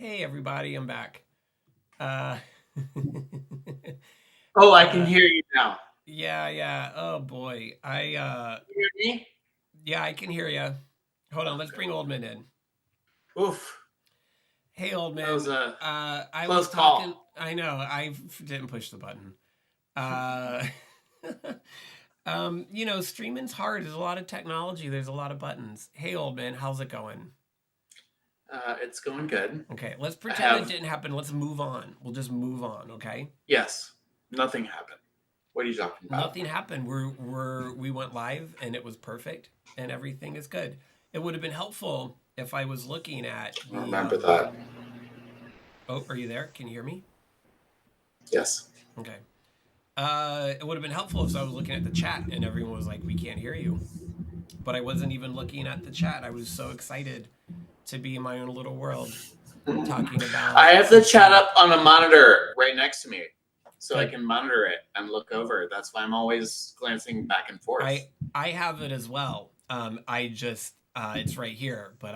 Hey everybody, I'm back. Uh, Oh, I can hear you now. yeah. Oh boy. Can you hear me? Yeah, I can hear you. Hold on, let's Okay. bring Oldman in. Oof. Hey That was Oldman. a I was close talking. call. I know, didn't push the button. Uh, streaming's hard. There's a lot of technology. There's a lot of buttons. Hey Oldman, how's it going? It's going good. Okay, let's I pretend it have, didn't happen. Let's move on. We'll just move on, okay? yes, nothing happened. What are you talking about? Nothing happened. We went live and it was perfect and everything is good. It would have been helpful if I was looking at I don't the remember that. oh, are you there? Can you hear me? Yes. Okay. It would have been helpful if I was looking at the chat and everyone was like, "We can't hear you." But I wasn't even looking at the chat. I was so excited to be in my own little world talking I about have the chat up on a monitor right next to me, so I good. can monitor it and look over. That's why I'm always glancing back and forth. I have it as well. I just it's right here, but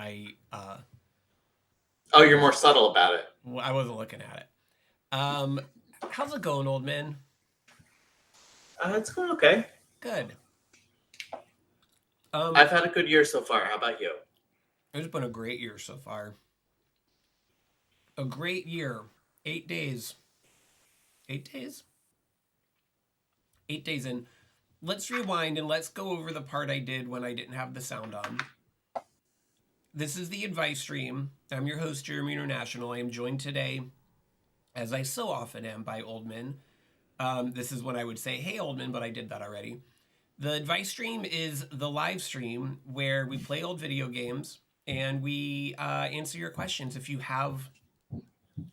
Oh, you're more subtle about it. I wasn't looking at it. How's it going, old man? It's going okay. Good. I've had a good year so far. How about you? It's been a great year so far. A great year. 8 days. 8 days? 8 days in. Let's rewind and let's go over the part I did when I didn't have the sound on. This is the advice stream. I'm your host, JeremyInternational. I am joined today, as I so often am, by Oldman. This is when I would say, hey, Oldman, but I did that already. The advice stream is the live stream where we play old video games and we answer your questions. If you have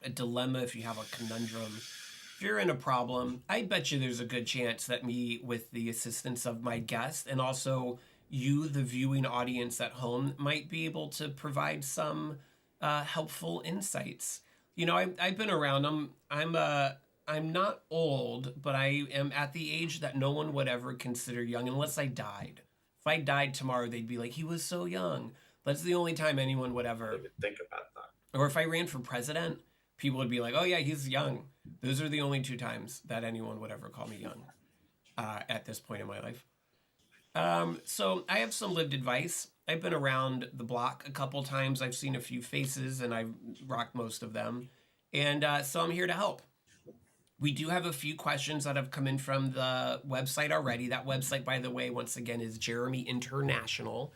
a dilemma, if you have a conundrum, if you're in a problem, I bet you there's a good chance that me, with the assistance of my guest and also you, the viewing audience at home, might be able to provide some helpful insights. You know, I've been around. I'm not old, but I am at the age that no one would ever consider young unless I died. If I died tomorrow, they'd be like, he was so young. That's the only time anyone would I ever. didn't even think about that. Or if I ran for president, people would be like, oh yeah, he's young. Those are the only two times that anyone would ever call me young at this point in my life. So I have some lived advice. I've been around the block a couple times. I've seen a few faces and I've rocked most of them. And so I'm here to help. We do have a few questions that have come in from the website already. That website, by the way, once again, is Jeremy International.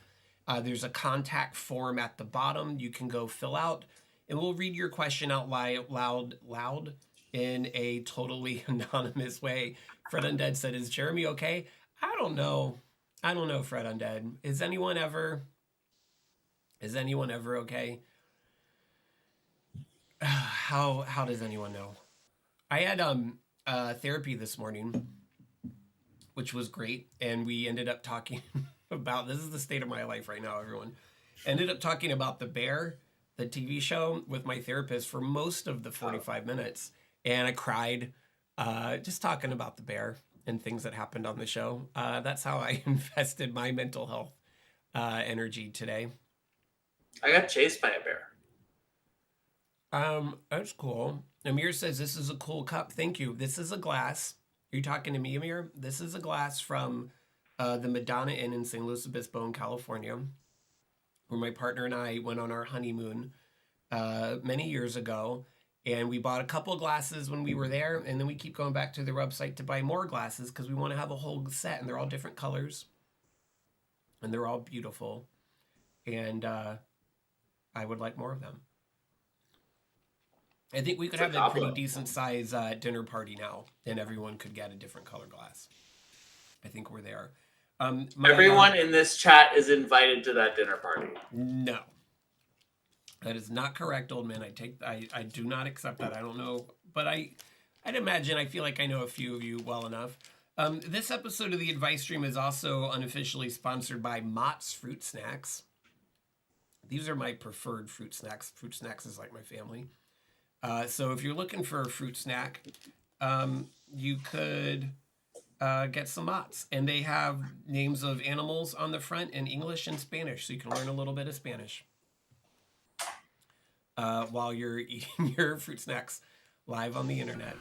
There's a contact form at the bottom you can go fill out, and we'll read your question out loud in a totally anonymous way. Fred Undead said, "Is Jeremy okay?" I don't know. I don't know, Fred Undead. Is anyone ever? Is anyone ever okay? How does anyone know? I had therapy this morning, which was great, and we ended up talking about, this is the state of my life right now, everyone. Ended up talking about The Bear, the TV show, with my therapist for most of the 45 minutes, and I cried just talking about The Bear and things that happened on the show. That's how I invested my mental health energy today. I got chased by a bear. That's cool. Amir says this is a cool cup. Thank you. This is a glass. Are you talking to me, Amir? This is a glass from the Madonna Inn in St. Louis Obispo in California, where my partner and I went on our honeymoon many years ago. And we bought a couple glasses when we were there, and then we keep going back to their website to buy more glasses because we want to have a whole set, and they're all different colors, and they're all beautiful. And I would like more of them. I think we could have a pretty decent size dinner party now, and everyone could get a different color glass. I think we're there. Everyone in this chat is invited to that dinner party. No, that is not correct, old man. I do not accept that. I don't know, but I'd imagine. I feel like I know a few of you well enough. This episode of the Advice Stream is also unofficially sponsored by Mott's Fruit Snacks. These are my preferred fruit snacks. Fruit Snacks is like my family. So if you're looking for a fruit snack, you could get some Mott's. And they have names of animals on the front in English and Spanish, so you can learn a little bit of Spanish. while you're eating your fruit snacks live on the internet.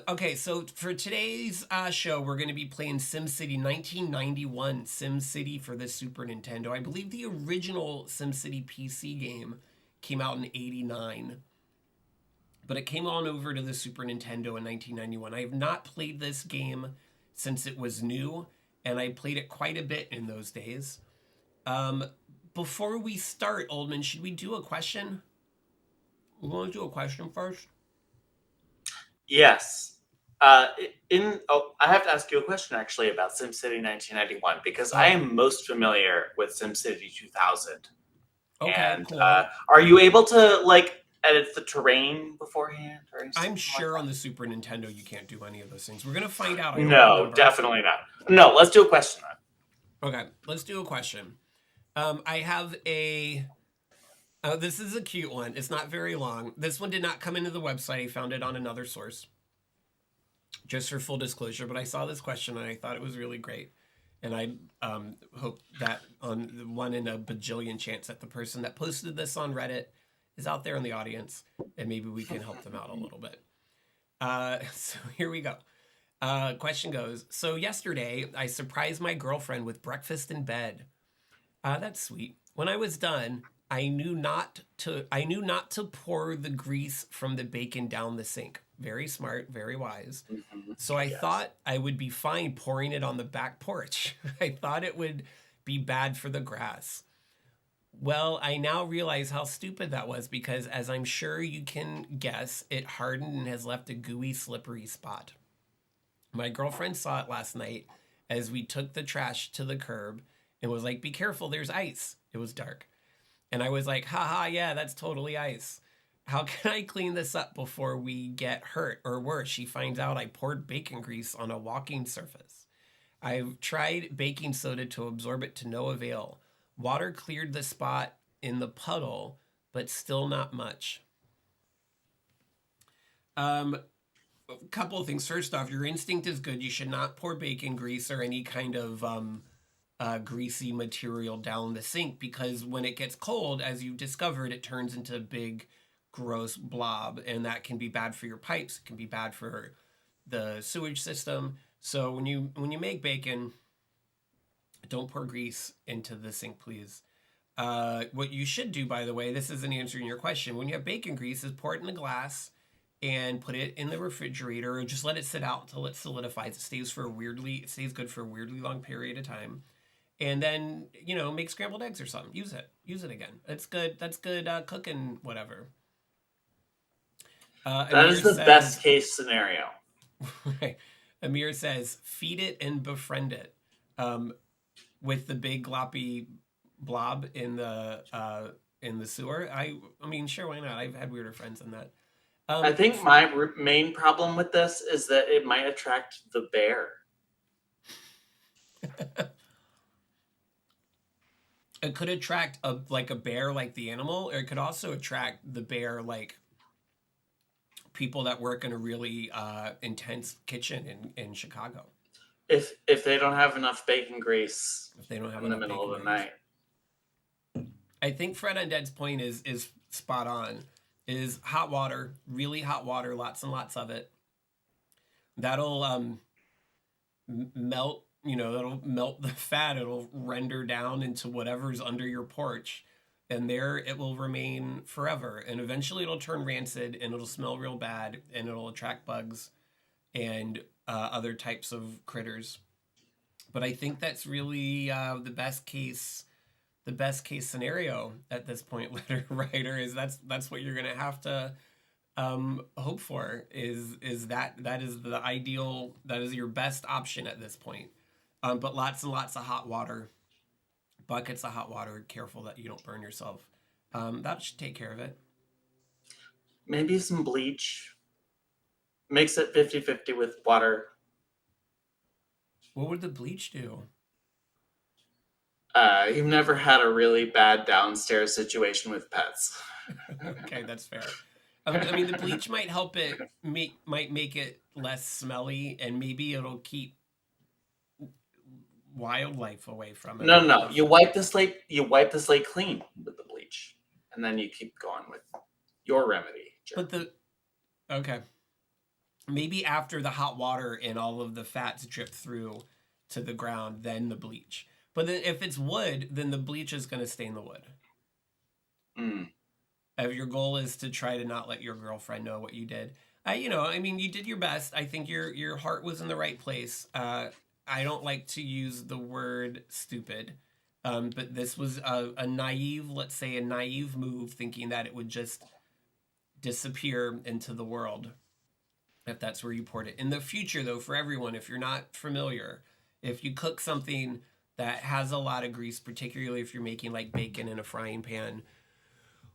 Okay, so for today's show, we're going to be playing SimCity 1991, SimCity for the Super Nintendo. I believe the original SimCity PC game came out in '89, but it came on over to the Super Nintendo in 1991. I have not played this game since it was new, and I played it quite a bit in those days. Um, Before we start, Oldman, should we do a question? We want to do a question first? Yes. I have to ask you a question actually about SimCity 1991 because I Oh, am most familiar with SimCity 2000. okay, And cool. are you able to like edit the terrain beforehand or I'm something like sure on that? the Super Nintendo you can't do any of those things. We're gonna find out. I don't No, remember. definitely not. No, let's do a question then. Okay, let's do a question. I have a. Oh, this is a cute one. It's not very long. This one did not come into the website. I found it on another source, just for full disclosure. But I saw this question and I thought it was really great. And I hope that on the one in a bajillion chance that the person that posted this on Reddit is out there in the audience, and maybe we can help them out a little bit. So here we go. Question goes, so yesterday I surprised my girlfriend with breakfast in bed. That's sweet. When I was done, I knew not to pour the grease from the bacon down the sink. Very smart, very wise. Mhm. So I Yes. thought I would be fine pouring it on the back porch. I thought it would be bad for the grass. Well, I now realize how stupid that was because, as I'm sure you can guess, it hardened and has left a gooey, slippery spot. My girlfriend saw it last night as we took the trash to the curb and was like, "Be careful, there's ice." It was dark. And I was like, haha, yeah, that's totally ice. How can I clean this up before we get hurt? Or worse, she finds out I poured bacon grease on a walking surface. I've tried baking soda to absorb it to no avail. Water cleared the spot in the puddle, but still not much. A couple of things. First off, your instinct is good. You should not pour bacon grease or any kind of greasy material down the sink because when it gets cold, as you've discovered, it turns into a big, gross blob, and that can be bad for your pipes. It can be bad for the sewage system. So when you make bacon, don't pour grease into the sink, please. What you should do, by the way, this isn't answering your question. When you have bacon grease, is pour it in a glass and put it in the refrigerator, or just let it sit out until it solidifies. It stays good for a weirdly long period of time. And then make scrambled eggs or something. Use it again. It's good. That's good cooking. Whatever. That Amir is the best says. case scenario. Amir says, feed it and befriend it. Um, with the big gloppy blob in the sewer. I mean, sure, why not? I've had weirder friends than that. I think my main problem with this is that it might attract the bear. It could attract a bear like the animal, or it could also attract the bear like people that work in a really intense kitchen in Chicago. If they don't have enough bacon grease If they don't have in the enough middle bacon of the grease. night. I think Fred Undead's point is spot on. Is hot water, really hot water, lots and lots of it. That'll melt, that'll melt the fat. It'll render down into whatever's under your porch, and there it will remain forever. And eventually it'll turn rancid and it'll smell real bad and it'll attract bugs and other types of critters. But I think that's really the best case scenario at this point, letter writer, is that's what you're gonna have to hope for is that is the ideal, that is your best option at this point. But lots and lots of hot water, buckets of hot water. Careful that you don't burn yourself. That should take care of it. Maybe some bleach. Mix it 50-50 with water. What would the bleach do? You've never had a really bad downstairs situation with pets. Okay, that's fair. I mean, the bleach might help might make it less smelly, and maybe it'll keep wildlife away from it. I No, no, don't no. know. You wipe the slate. You wipe the slate clean with the bleach, and then you keep going with your remedy. But okay, maybe after the hot water and all of the fats drip through to the ground, then the bleach. But then if it's wood, then the bleach is going to stain the wood. If your goal is to try to not let your girlfriend know what you did, you did your best. I think your heart was in the right place. I don't like to use the word stupid, but this was a naive, let's say a naive move, thinking that it would just disappear into the world if that's where you poured it. In the future, though, for everyone, if you're not familiar, if you cook something that has a lot of grease, particularly if you're making like bacon in a frying pan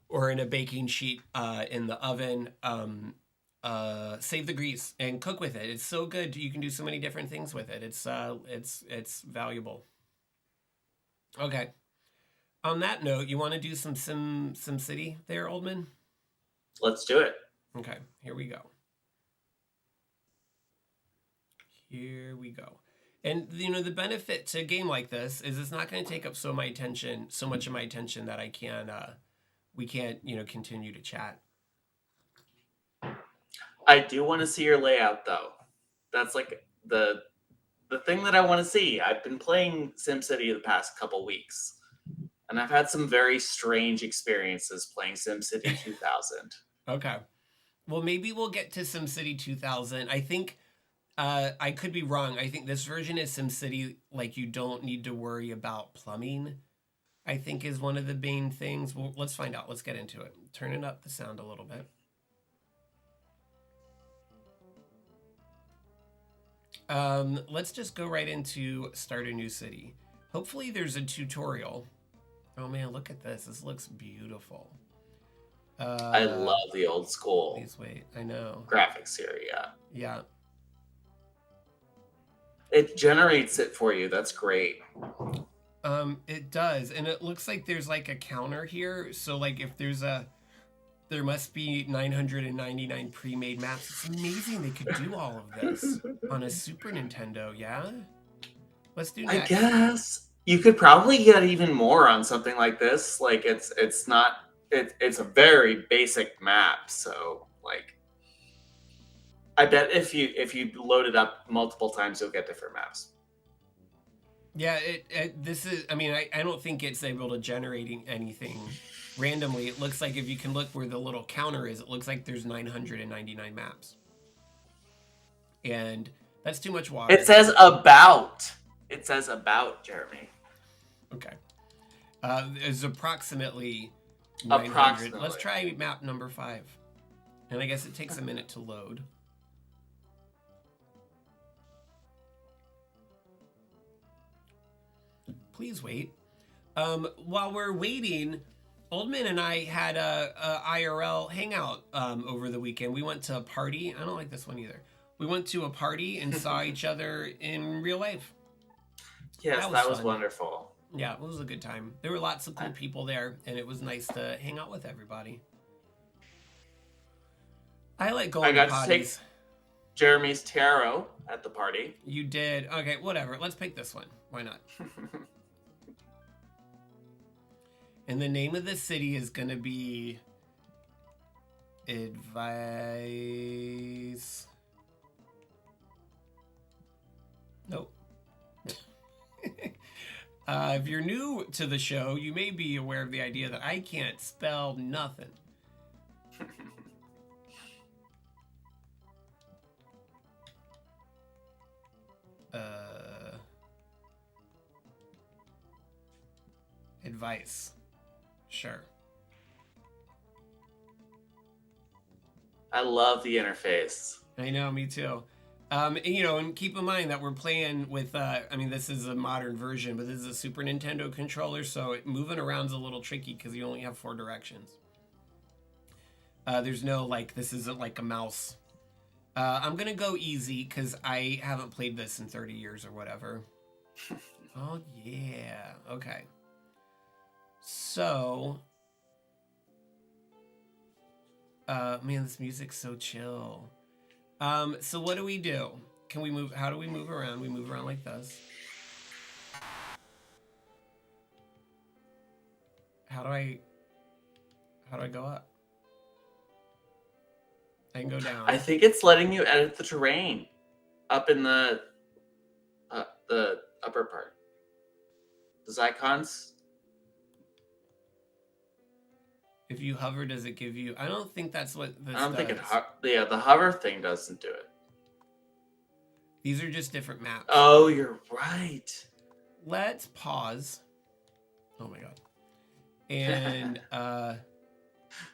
or in a baking sheet in the oven, save the grease and cook with it. It's so good. You can do so many different things with it. It's valuable. Okay. On that note, you want to do some SimCity there, Oldman? Let's do it. Okay, here we go. Here we go. And the benefit to a game like this is it's not going to take up so much of my attention that we can't continue to chat. I do want to see your layout though. That's like the thing that I want to see. I've been playing SimCity the past couple weeks, and I've had some very strange experiences playing SimCity 2000. Okay. Well, maybe we'll get to SimCity 2000. I think I could be wrong. I think this version of SimCity, like, you don't need to worry about plumbing, I think is one of the main things. Well, let's find out. Let's get into it. Turning up the sound a little bit. Let's just go right into start a new city. Hopefully there's a tutorial. Oh man, look at this. This looks beautiful. I love the old school. Please wait. I know. Graphics here, yeah. Yeah. It generates it for you. That's great. It does, and it looks like there's like a counter here. So like if there must be 999 pre-made maps. It's amazing they could do all of this on a Super Nintendo. Yeah. Let's do next. I guess you could probably get even more on something like this. Like it's a very basic map. So like, I bet if you load it up multiple times, you'll get different maps. Yeah, this is. I mean, I don't think it's able to generate anything randomly. It looks like if you can look where the little counter is, it looks like there's 999 maps, and that's too much water. It says about. It says about, Jeremy. Okay. It's approximately 900. Approximately. Let's try map number 5, and I guess it takes a minute to load. Please wait. While we're waiting, Oldman and I had a IRL hangout over the weekend. We went to a party. I don't like this one either. We went to a party and saw each other in real life. Yes, that was wonderful. Yeah, it was a good time. There were lots of cool people there, and it was nice to hang out with everybody. I like going to parties. To take Jeremy's tarot at the party. You did? Okay, whatever. Let's pick this one. Why not? And the name of the city is going to be Advice. Nope. If you're new to the show, you may be aware of the idea that I can't spell nothing. Advice. Sure. I love the interface. I know, me too. And keep in mind that we're playing with, this is a modern version, but this is a Super Nintendo controller, so moving around's a little tricky because you only have 4 directions. There's no, this isn't like a mouse. I'm going to go easy because I haven't played this in 30 years or whatever. Oh, yeah. Okay. So, man, this music's so chill. So what do we do? Can we move? How do we move around? We move around like this. How do I How do I go up? I can go down. I think it's letting you edit the terrain up in the upper part. Those icons. If you hover, does it give you... I don't think that's what this I don't does. think it. The hover thing doesn't do it. These are just different maps. Oh, you're right. Let's pause. Oh my god. And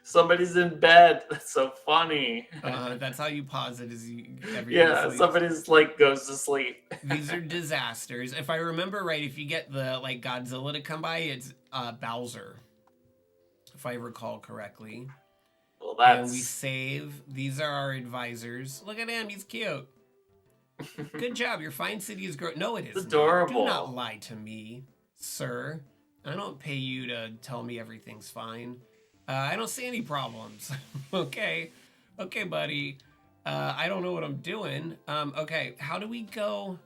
somebody's in bed. That's so funny. that's how you pause it. Is Yeah, somebody's like goes to sleep. These are disasters. If I remember right, if you get the like Godzilla to come by, it's Bowser. If I recall correctly. Well, that's... And we save. These are our advisors. Look at him. He's cute. Good job. Your fine city is growing. No, it is adorable. Not. Do not lie to me, sir. I don't pay you to tell me everything's fine. I don't see any problems. Okay, buddy. I don't know what I'm doing. Okay, how do we go?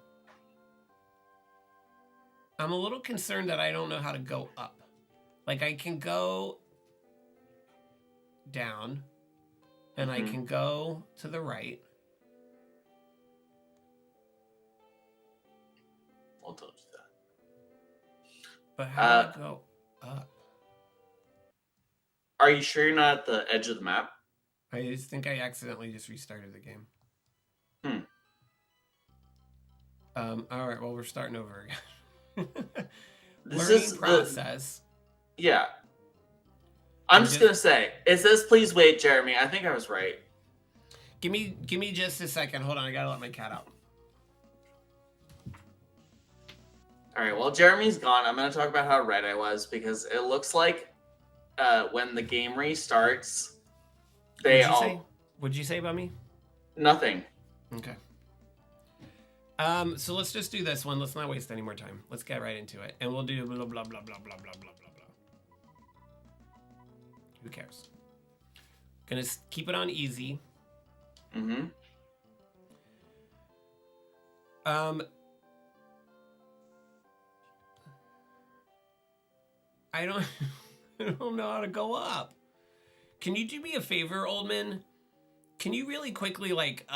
I'm a little concerned that I don't know how to go up. Like, I can go down, and I can go to the right. Well, don't do that. But how do I go up? Are you sure you're not at the edge of the map? I just think I accidentally just restarted the game. All right, well, we're starting over again. Learning process. Yeah. I'm just gonna say, it says please wait, Jeremy. I think I was right. Give me just a second. Hold on, I gotta let my cat out. Alright, well, Jeremy's gone. I'm gonna talk about how right I was, because it looks like when the game restarts, What'd you say about me? Nothing. Okay. So let's just do this one. Let's not waste any more time. Let's get right into it. And we'll do blah, blah, blah, blah, blah, blah, blah, blah, blah. Who cares? Gonna keep it on easy. I don't know how to go up. Can you do me a favor, Oldman? Can you really quickly like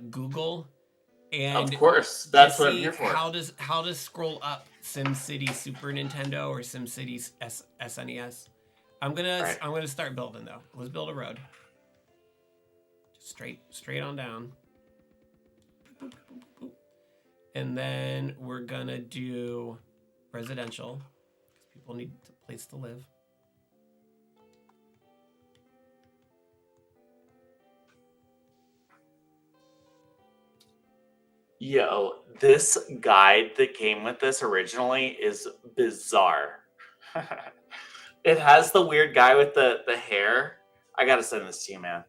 Google and of course, that's what I'm here for. How does scroll up SimCity Super Nintendo or SimCity SNES? I'm gonna start building though. Let's build a road. Just straight on down. And then we're gonna do residential because people need a place to live. Yo, this guide that came with this originally is bizarre. It has the weird guy with the hair. I gotta send this to you, man.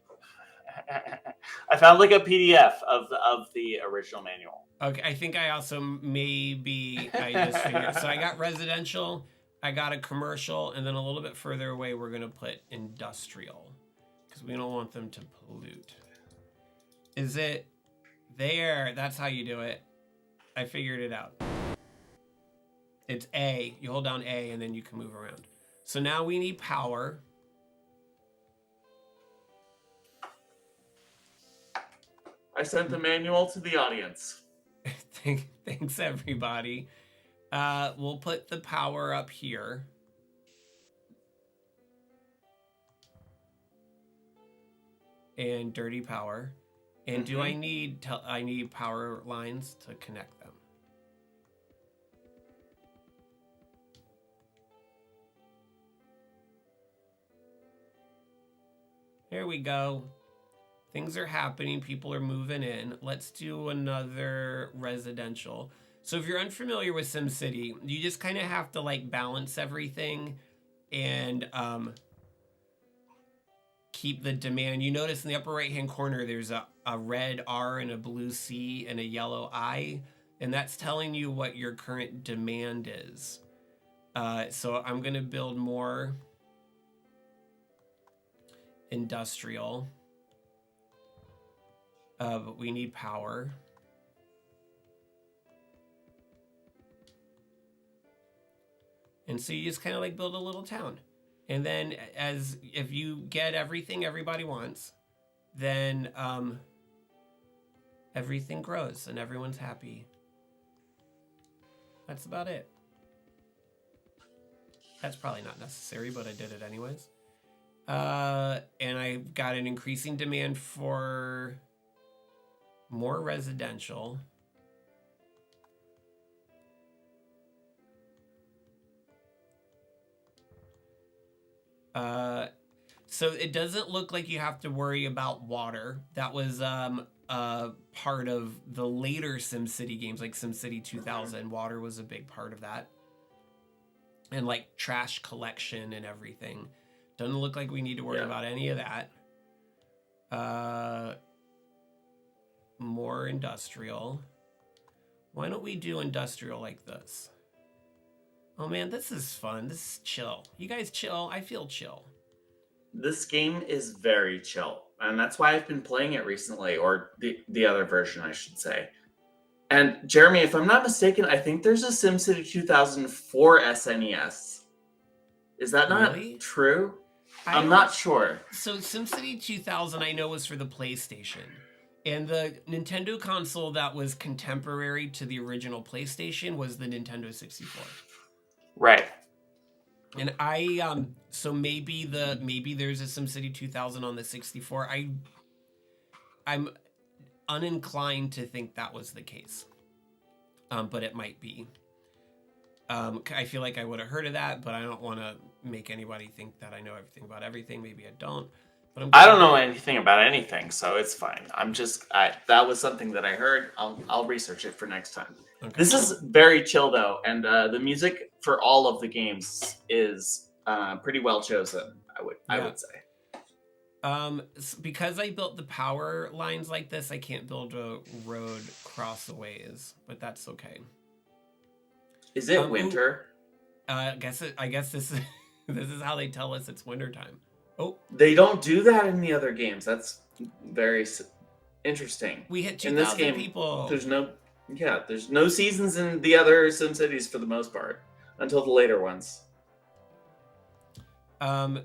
I found like a PDF of the original manual. Okay, I think I also I just figured. So I got residential, I got a commercial, and then a little bit further away we're gonna put industrial because we don't want them to pollute. Is it there? That's how you do it. I figured it out. It's A. You hold down A and then you can move around. So now we need power. I sent the manual to the audience. Thanks, everybody. We'll put the power up here. And dirty power. And do I need power lines to connect them? There we go. Things are happening. People are moving in. Let's do another residential. So if you're unfamiliar with SimCity, you just kind of have to like balance everything and keep the demand. You notice in the upper right-hand corner, there's a red R and a blue C and a yellow I, and that's telling you what your current demand is. So I'm going to build more industrial. But we need power. And so you just kind of like build a little town. And then if you get everything everybody wants, then everything grows and everyone's happy. That's about it. That's probably not necessary, but I did it anyways. And I got an increasing demand for more residential. So it doesn't look like you have to worry about water. That was part of the later SimCity games, like SimCity 2000. Water was a big part of that. And like trash collection and everything. Doesn't look like we need to worry about any of that. More industrial. Why don't we do industrial like this? Oh man, this is fun. This is chill. You guys chill? I feel chill. This game is very chill, and that's why I've been playing it recently, or the other version, I should say. And Jeremy, if I'm not mistaken, I think there's a SimCity 2004 SNES. Is that not Really? true? I'm not sure. So SimCity 2000 I know was for the PlayStation. And the Nintendo console that was contemporary to the original PlayStation was the Nintendo 64. Right. And so maybe there's a SimCity 2000 on the 64. I'm uninclined to think that was the case. But it might be. I feel like I would have heard of that, but I don't want to make anybody think that I know everything about everything. Maybe I don't. But I don't know anything about anything, so it's fine. That was something that I heard. I'll research it for next time. Okay. This is very chill though, and the music for all of the games is pretty well chosen. I would say. Because I built the power lines like this, I can't build a road crossways, but that's okay. Is it winter? I guess this is this is how they tell us it's wintertime. Oh, they don't do that in the other games. That's very interesting. We hit 2,000 people. There's no seasons in the other SimCities for the most part until the later ones. No,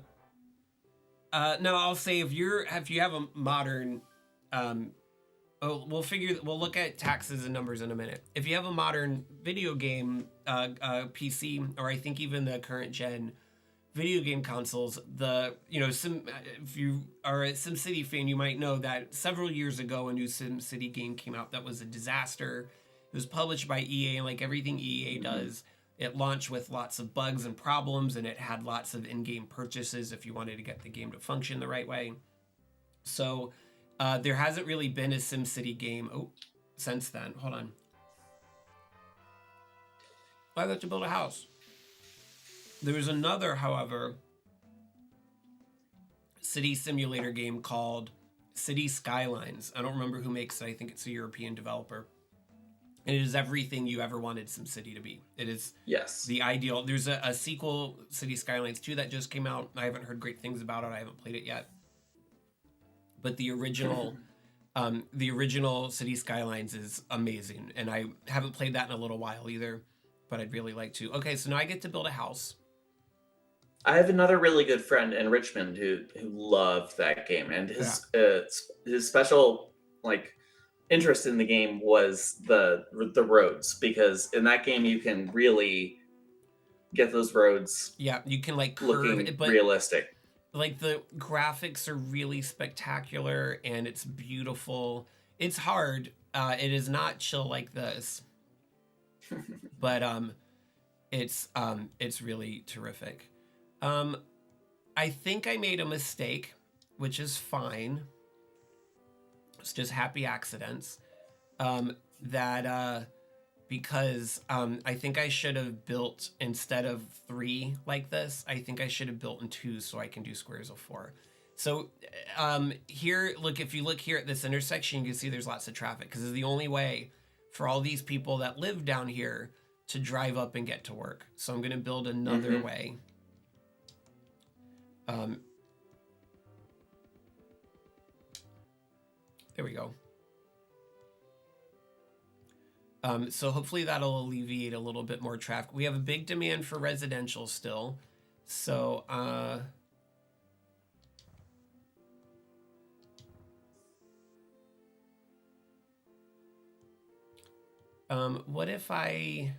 I'll say if you have a modern, we'll look at taxes and numbers in a minute. If you have a modern video game, PC, or I think even the current gen video game consoles, if you are a SimCity fan, you might know that several years ago a new SimCity game came out that was a disaster. It was published by EA, and like everything EA does, it launched with lots of bugs and problems, and it had lots of in-game purchases if you wanted to get the game to function the right way. So there hasn't really been a SimCity game since then. Hold on. I got to build a house. There was another, however, city simulator game called City Skylines. I don't remember who makes it. I think it's a European developer. And it is everything you ever wanted SimCity to be. It is the ideal. There's a sequel, City Skylines 2, that just came out. I haven't heard great things about it. I haven't played it yet. But the original City Skylines is amazing. And I haven't played that in a little while either. But I'd really like to. Okay, so now I get to build a house. I have another really good friend in Richmond who loved that game, and his special interest in the game was the roads, because in that game you can really get those roads. Yeah, you can curve looking it, but realistic. Like the graphics are really spectacular and it's beautiful. It's hard. It is not chill like this, but it's really terrific. I think I made a mistake, which is fine. It's just happy accidents. Because I think I should have built, instead of 3 like this, I think I should have built in 2 so I can do squares of 4. So here, look, if you look here at this intersection, you can see there's lots of traffic, because it's the only way for all these people that live down here to drive up and get to work. So I'm going to build another way. There we go. So hopefully that'll alleviate a little bit more traffic. We have a big demand for residential still. So, what if I'm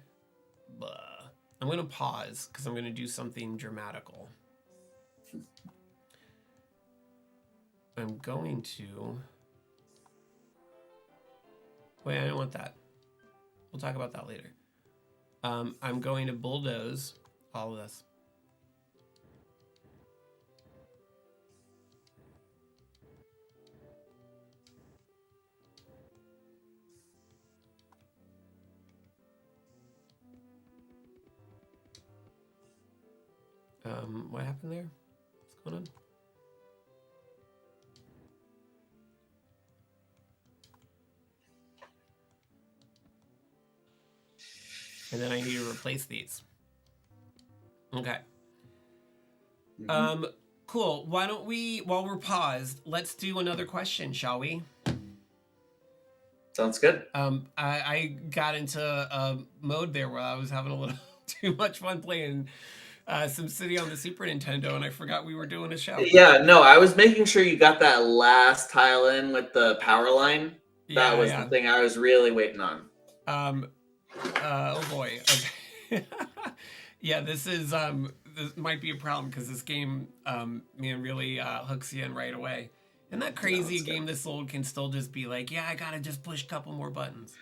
going to pause because I'm going to do something dramatical. I'm going to... Wait, I don't want that. We'll talk about that later. I'm going to bulldoze all of this. What happened there? What's going on? And then I need to replace these. Okay. Mm-hmm. Cool. Why don't we, while we're paused, let's do another question, shall we? Sounds good. I got into a mode there where I was having a little too much fun playing SimCity on the Super Nintendo, and I forgot we were doing a show. Yeah, no, I was making sure you got that last tile in with the power line. That was the thing I was really waiting on. Oh boy. Okay. Yeah, this might be a problem because this game, man, really hooks you in right away. Isn't that crazy? A game this old can still just be like, yeah, I gotta just push a couple more buttons.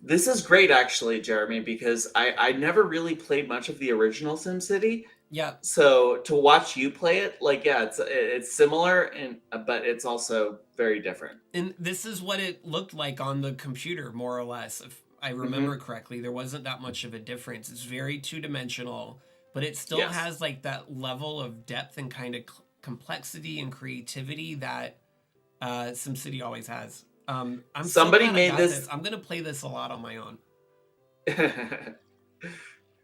This is great, actually, Jeremy, because I never really played much of the original SimCity. Yeah. So to watch you play it, like, yeah, it's similar, but it's also very different. And this is what it looked like on the computer, more or less. If I remember correctly, there wasn't that much of a difference. It's very two-dimensional, but it still has like that level of depth and kind of complexity and creativity that SimCity always has. I'm Somebody so glad made this. I'm gonna play this a lot on my own.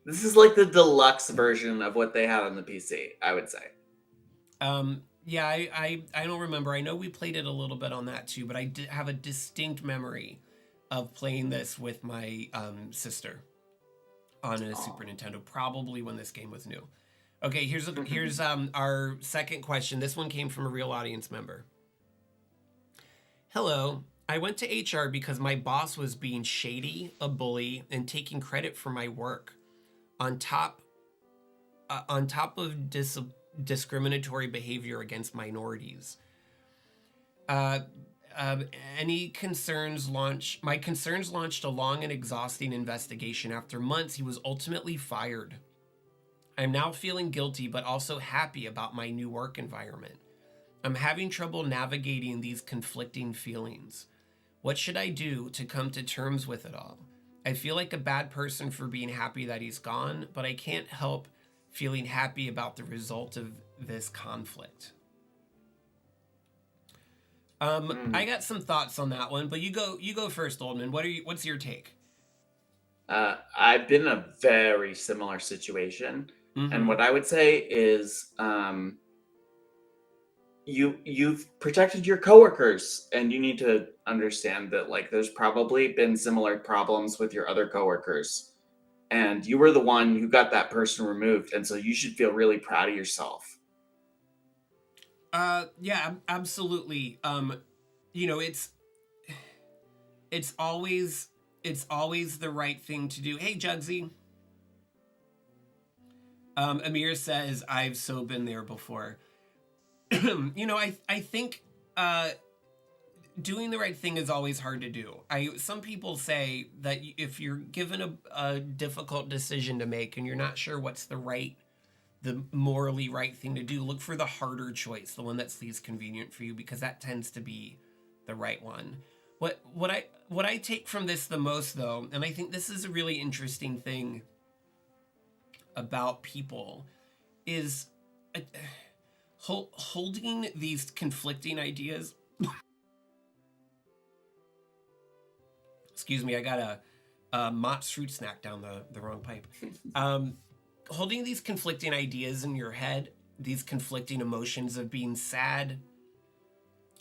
This is like the deluxe version of what they had on the PC, I would say. Yeah, I don't remember. I know we played it a little bit on that too, but I did have a distinct memory of playing this with my sister on a Super Nintendo, probably when this game was new. Okay, here's our second question. This one came from a real audience member. Hello, I went to HR because my boss was being shady, a bully, and taking credit for my work. On top of discriminatory behavior against minorities. My concerns launched a long and exhausting investigation. After months, he was ultimately fired. I'm now feeling guilty, but also happy about my new work environment. I'm having trouble navigating these conflicting feelings. What should I do to come to terms with it all? I feel like a bad person for being happy that he's gone, but I can't help feeling happy about the result of this conflict. I got some thoughts on that one, but you go first, Oldman. What's your take? I've been in a very similar situation, and what I would say is, you've protected your coworkers, and you need to understand that, like, there's probably been similar problems with your other coworkers, and you were the one who got that person removed, and so you should feel really proud of yourself. Yeah, absolutely. You know, it's always the right thing to do. Hey, Jugsy. Amir says, I've so been there before. You know, I think doing the right thing is always hard to do. Some people say that if you're given a difficult decision to make and you're not sure what's the morally right thing to do, look for the harder choice, the one that's least convenient for you, because that tends to be the right one. What I take from this the most, though, and I think this is a really interesting thing about people, is holding these conflicting ideas. Excuse me, I got a Mott's fruit snack down the wrong pipe. Holding these conflicting ideas in your head, these conflicting emotions of being sad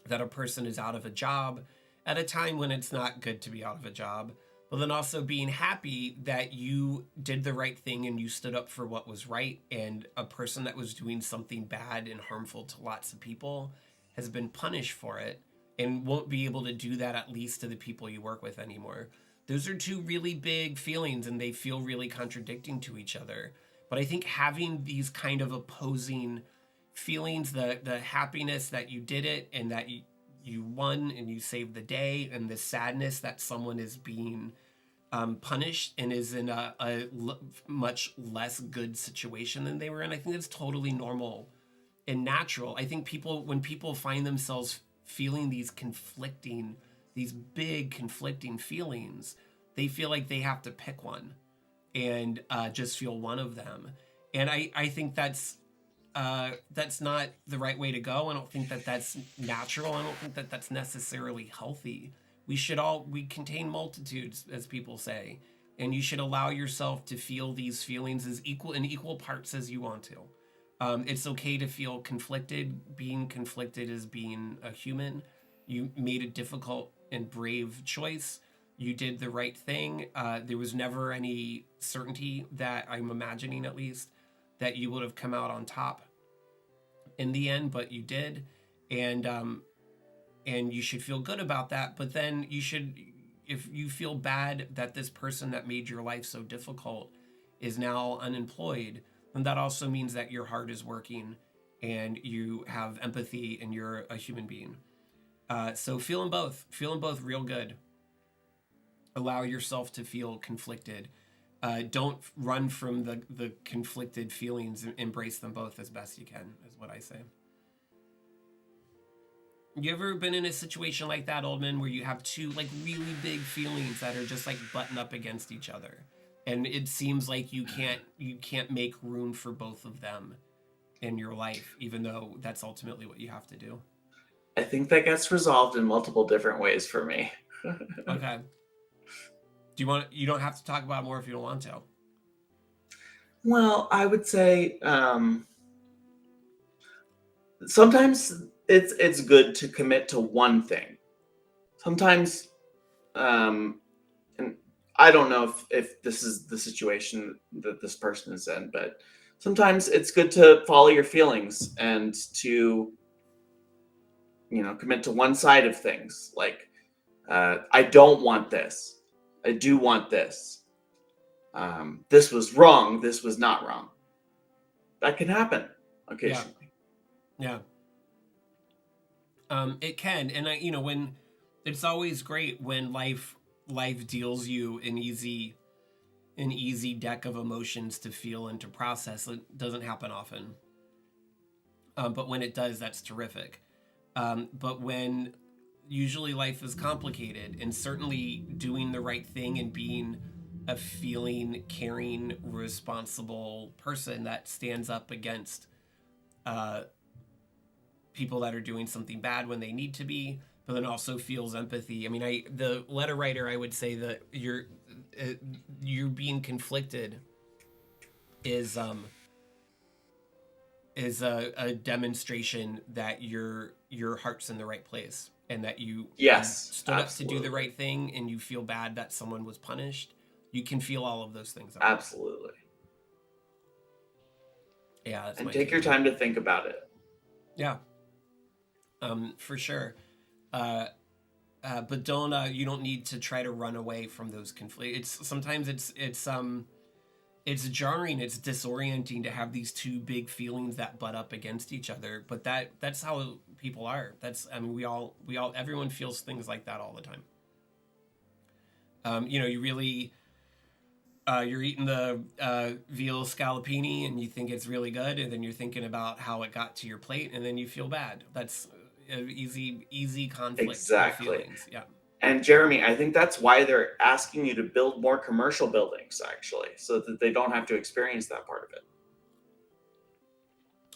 that a person is out of a job at a time when it's not good to be out of a job, but then also being happy that you did the right thing and you stood up for what was right. And a person that was doing something bad and harmful to lots of people has been punished for it and won't be able to do that, at least to the people you work with anymore. Those are two really big feelings and they feel really contradicting to each other. But I think having these kind of opposing feelings, the happiness that you did it and that you won and you saved the day, and the sadness that someone is being punished and is in much less good situation than they were in. I think it's totally normal and natural. I think when people find themselves feeling these big conflicting feelings, they feel like they have to pick one and just feel one of them. And I think that's not the right way to go. I don't think that that's natural. I don't think that that's necessarily healthy. We contain multitudes, as people say, and you should allow yourself to feel these feelings as equal parts as you want to. It's okay to feel conflicted. Being conflicted is being a human. You made a difficult and brave choice. You did the right thing. There was never any certainty, that I'm imagining at least, that you would have come out on top in the end, but you did. And you should feel good about that. But then if you feel bad that this person that made your life so difficult is now unemployed, then that also means that your heart is working and you have empathy and you're a human being. So feeling both real good. Allow yourself to feel conflicted. Don't run from the conflicted feelings. Embrace them both as best you can, is what I say. You ever been in a situation like that, Oldman, where you have two like really big feelings that are just like button up against each other, and it seems like you can't make room for both of them in your life, even though that's ultimately what you have to do? I think that gets resolved in multiple different ways for me. Okay. You don't have to talk about it more if you don't want to. Well, I would say sometimes it's good to commit to one thing. Sometimes, and I don't know if this is the situation that this person is in, but sometimes it's good to follow your feelings and to, commit to one side of things. Like, I don't want this. I do want this. This was wrong. This was not wrong. That can happen occasionally. Yeah. It can, and when it's always great when life deals you an easy deck of emotions to feel and to process. It doesn't happen often, but when it does, that's terrific. But when usually life is complicated, and certainly doing the right thing and being a feeling, caring, responsible person that stands up against people that are doing something bad when they need to be, but then also feels empathy. I mean, the letter writer, I would say that you're being conflicted is a demonstration that your heart's in the right place, and that you stood Absolutely. up to do the right thing, and you feel bad that someone was punished. You can feel all of those things. Absolutely. Yeah, that's and my take your time to think about it. Yeah. For sure. But you don't need to try to run away from those conflicts. Sometimes it's jarring, it's disorienting to have these two big feelings that butt up against each other. But that's how people are. Everyone feels things like that all the time. You really, you're eating the veal scallopini and you think it's really good, and then you're thinking about how it got to your plate, and then you feel bad. That's easy conflict. Exactly. Feelings. Yeah. And Jeremy, I think that's why they're asking you to build more commercial buildings, actually, so that they don't have to experience that part of it.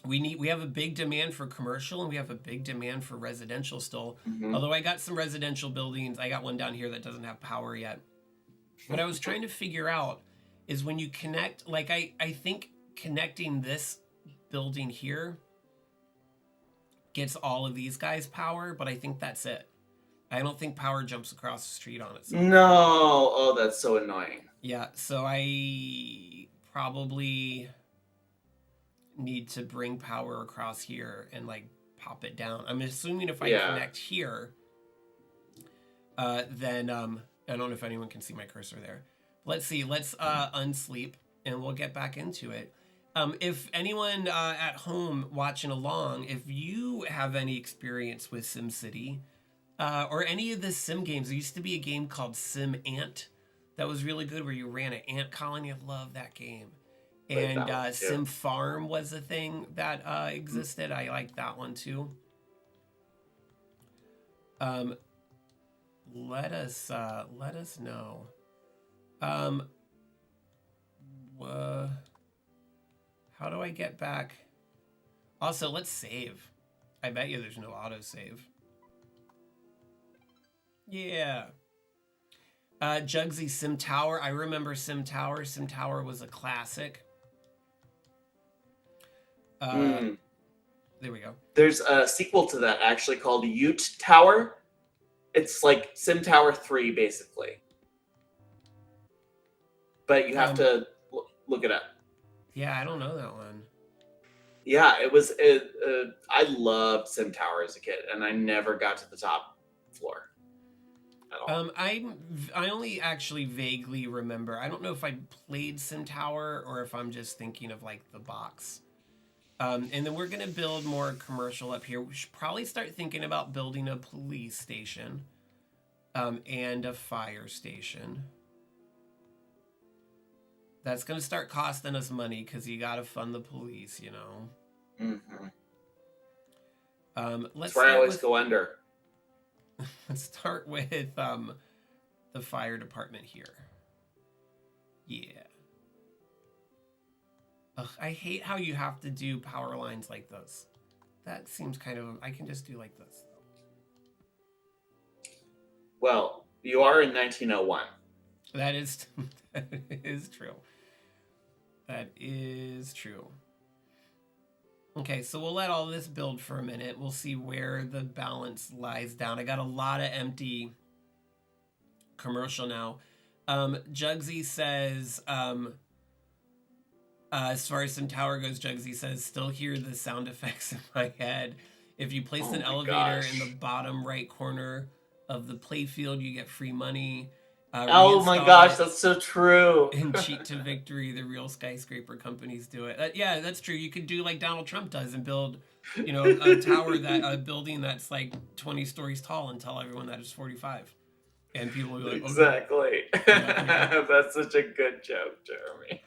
We have a big demand for commercial, and we have a big demand for residential still. Mm-hmm. Although I got some residential buildings. I got one down here that doesn't have power yet. What I was trying to figure out is when you connect, like I think connecting this building here gets all of these guys power, but I think that's it. I don't think power jumps across the street on it. No. Oh, that's so annoying. Yeah, so I probably need to bring power across here and like pop it down. I'm assuming if I connect here, then I don't know if anyone can see my cursor there. Let's see. Let's unsleep and we'll get back into it. If anyone at home watching along, if you have any experience with SimCity or any of the sim games, there used to be a game called Sim Ant that was really good where you ran an ant colony. I love that game. And Sim Farm was a thing that existed. I like that one too. Let us know. How do I get back? Also, let's save. I bet you there's no autosave. Yeah. Jugsy Sim Tower. I remember Sim Tower. Sim Tower was a classic. There we go. There's a sequel to that actually called Ute Tower. It's like Sim Tower 3, basically. But you have to look it up. Yeah, I don't know that one. Yeah, it was. I loved Sim Tower as a kid, and I never got to the top floor at all. I only actually vaguely remember. I don't know if I played Sim Tower or if I'm just thinking of like the box. And then we're gonna build more commercial up here. We should probably start thinking about building a police station, and a fire station. That's gonna start costing us money because you gotta fund the police, you know. That's where I always go under. Let's start with the fire department here. Yeah. Ugh, I hate how you have to do power lines like this. That seems kind of... I can just do like this. Well, you are in 1901. That is true. That is true. Okay, so we'll let all this build for a minute. We'll see where the balance lies down. I got a lot of empty commercial now. Jugsy says, as far as Sim Tower goes, Jugsy says, still hear the sound effects in my head. If you place an elevator in the bottom right corner of the playfield, you get free money. Oh my gosh, that's so true. And cheat to victory, the real skyscraper companies do it. Yeah, that's true. You could do like Donald Trump does and build, you know, a tower a building that's like 20 stories tall and tell everyone that it's 45. And people will be like, exactly. Okay. That's such a good joke, Jeremy.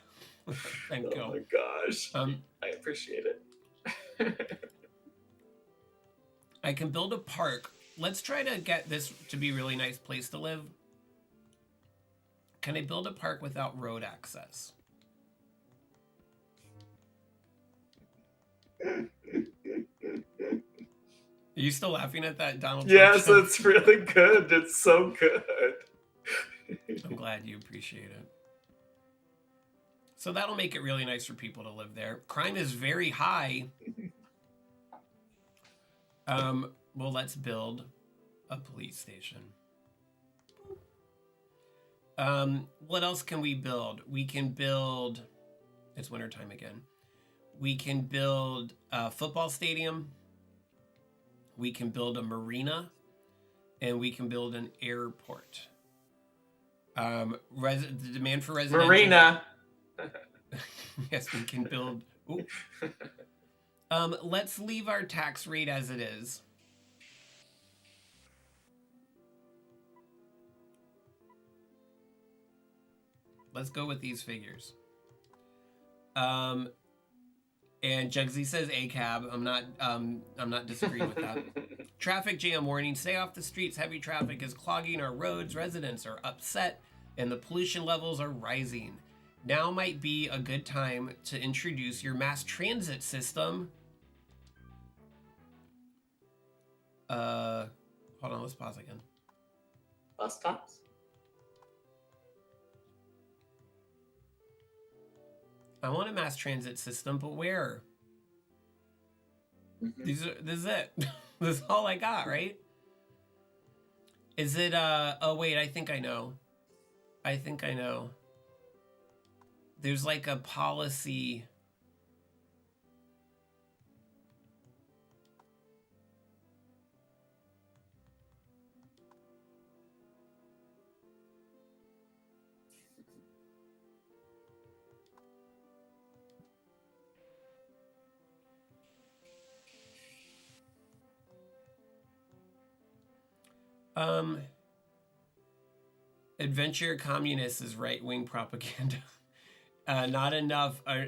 Thank you. Oh my gosh. I appreciate it. I can build a park. Let's try to get this to be a really nice place to live. Can I build a park without road access? Are you still laughing at that, Donald Trump? Yes, it's really good. It's so good. I'm glad you appreciate it. So that'll make it really nice for people to live there. Crime is very high. Well, let's build a police station. What else can we build? We can build... It's wintertime again. We can build a football stadium. We can build a marina. And we can build an airport. The demand for residential... Marina! Yes, we can build... Ooh. Let's leave our tax rate as it is. Let's go with these figures. And Jugsy says a cab. I'm not disagreeing with that. Traffic jam warning. Stay off the streets. Heavy traffic is clogging our roads. Residents are upset and the pollution levels are rising. Now might be a good time to introduce your mass transit system. Hold on, let's pause again. Bus stops? I want a mass transit system, but where? Mm-hmm. This is it. This is all I got, right? Is it oh wait, I think I know. I think I know. There's like a policy. Adventure communist is right-wing propaganda. Not enough are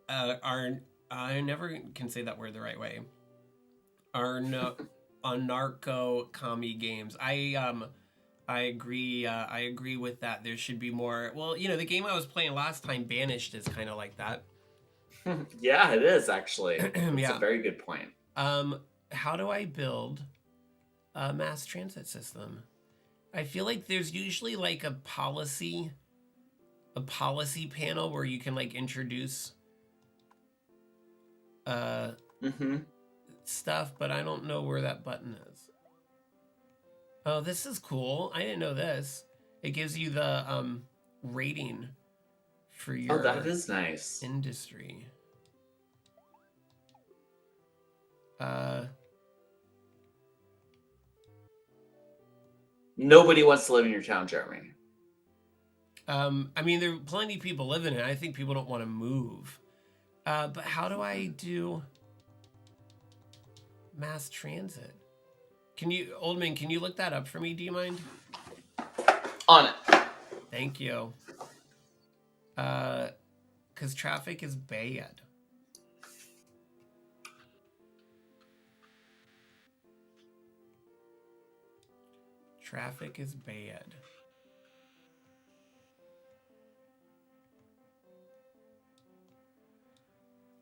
I never can say that word the right way. Are no anarcho commie games. I agree. I agree with that. There should be more. Well, you know, the game I was playing last time, Banished, is kind of like that. Yeah, it is actually. It's Yeah. a very good point. How do I build a mass transit system? I feel like there's usually like a policy panel where you can like introduce stuff, but I don't know where that button is. Oh, this is cool. I didn't know this. It gives you the rating for your that is nice. industry. Nobody wants to live in your town, Jeremy. I mean, there are plenty of people living in it. I think people don't want to move. But how do I do mass transit? Can you, Oldman, can you look that up for me? Do you mind? On it. Thank you. Because traffic is bad. Traffic is bad.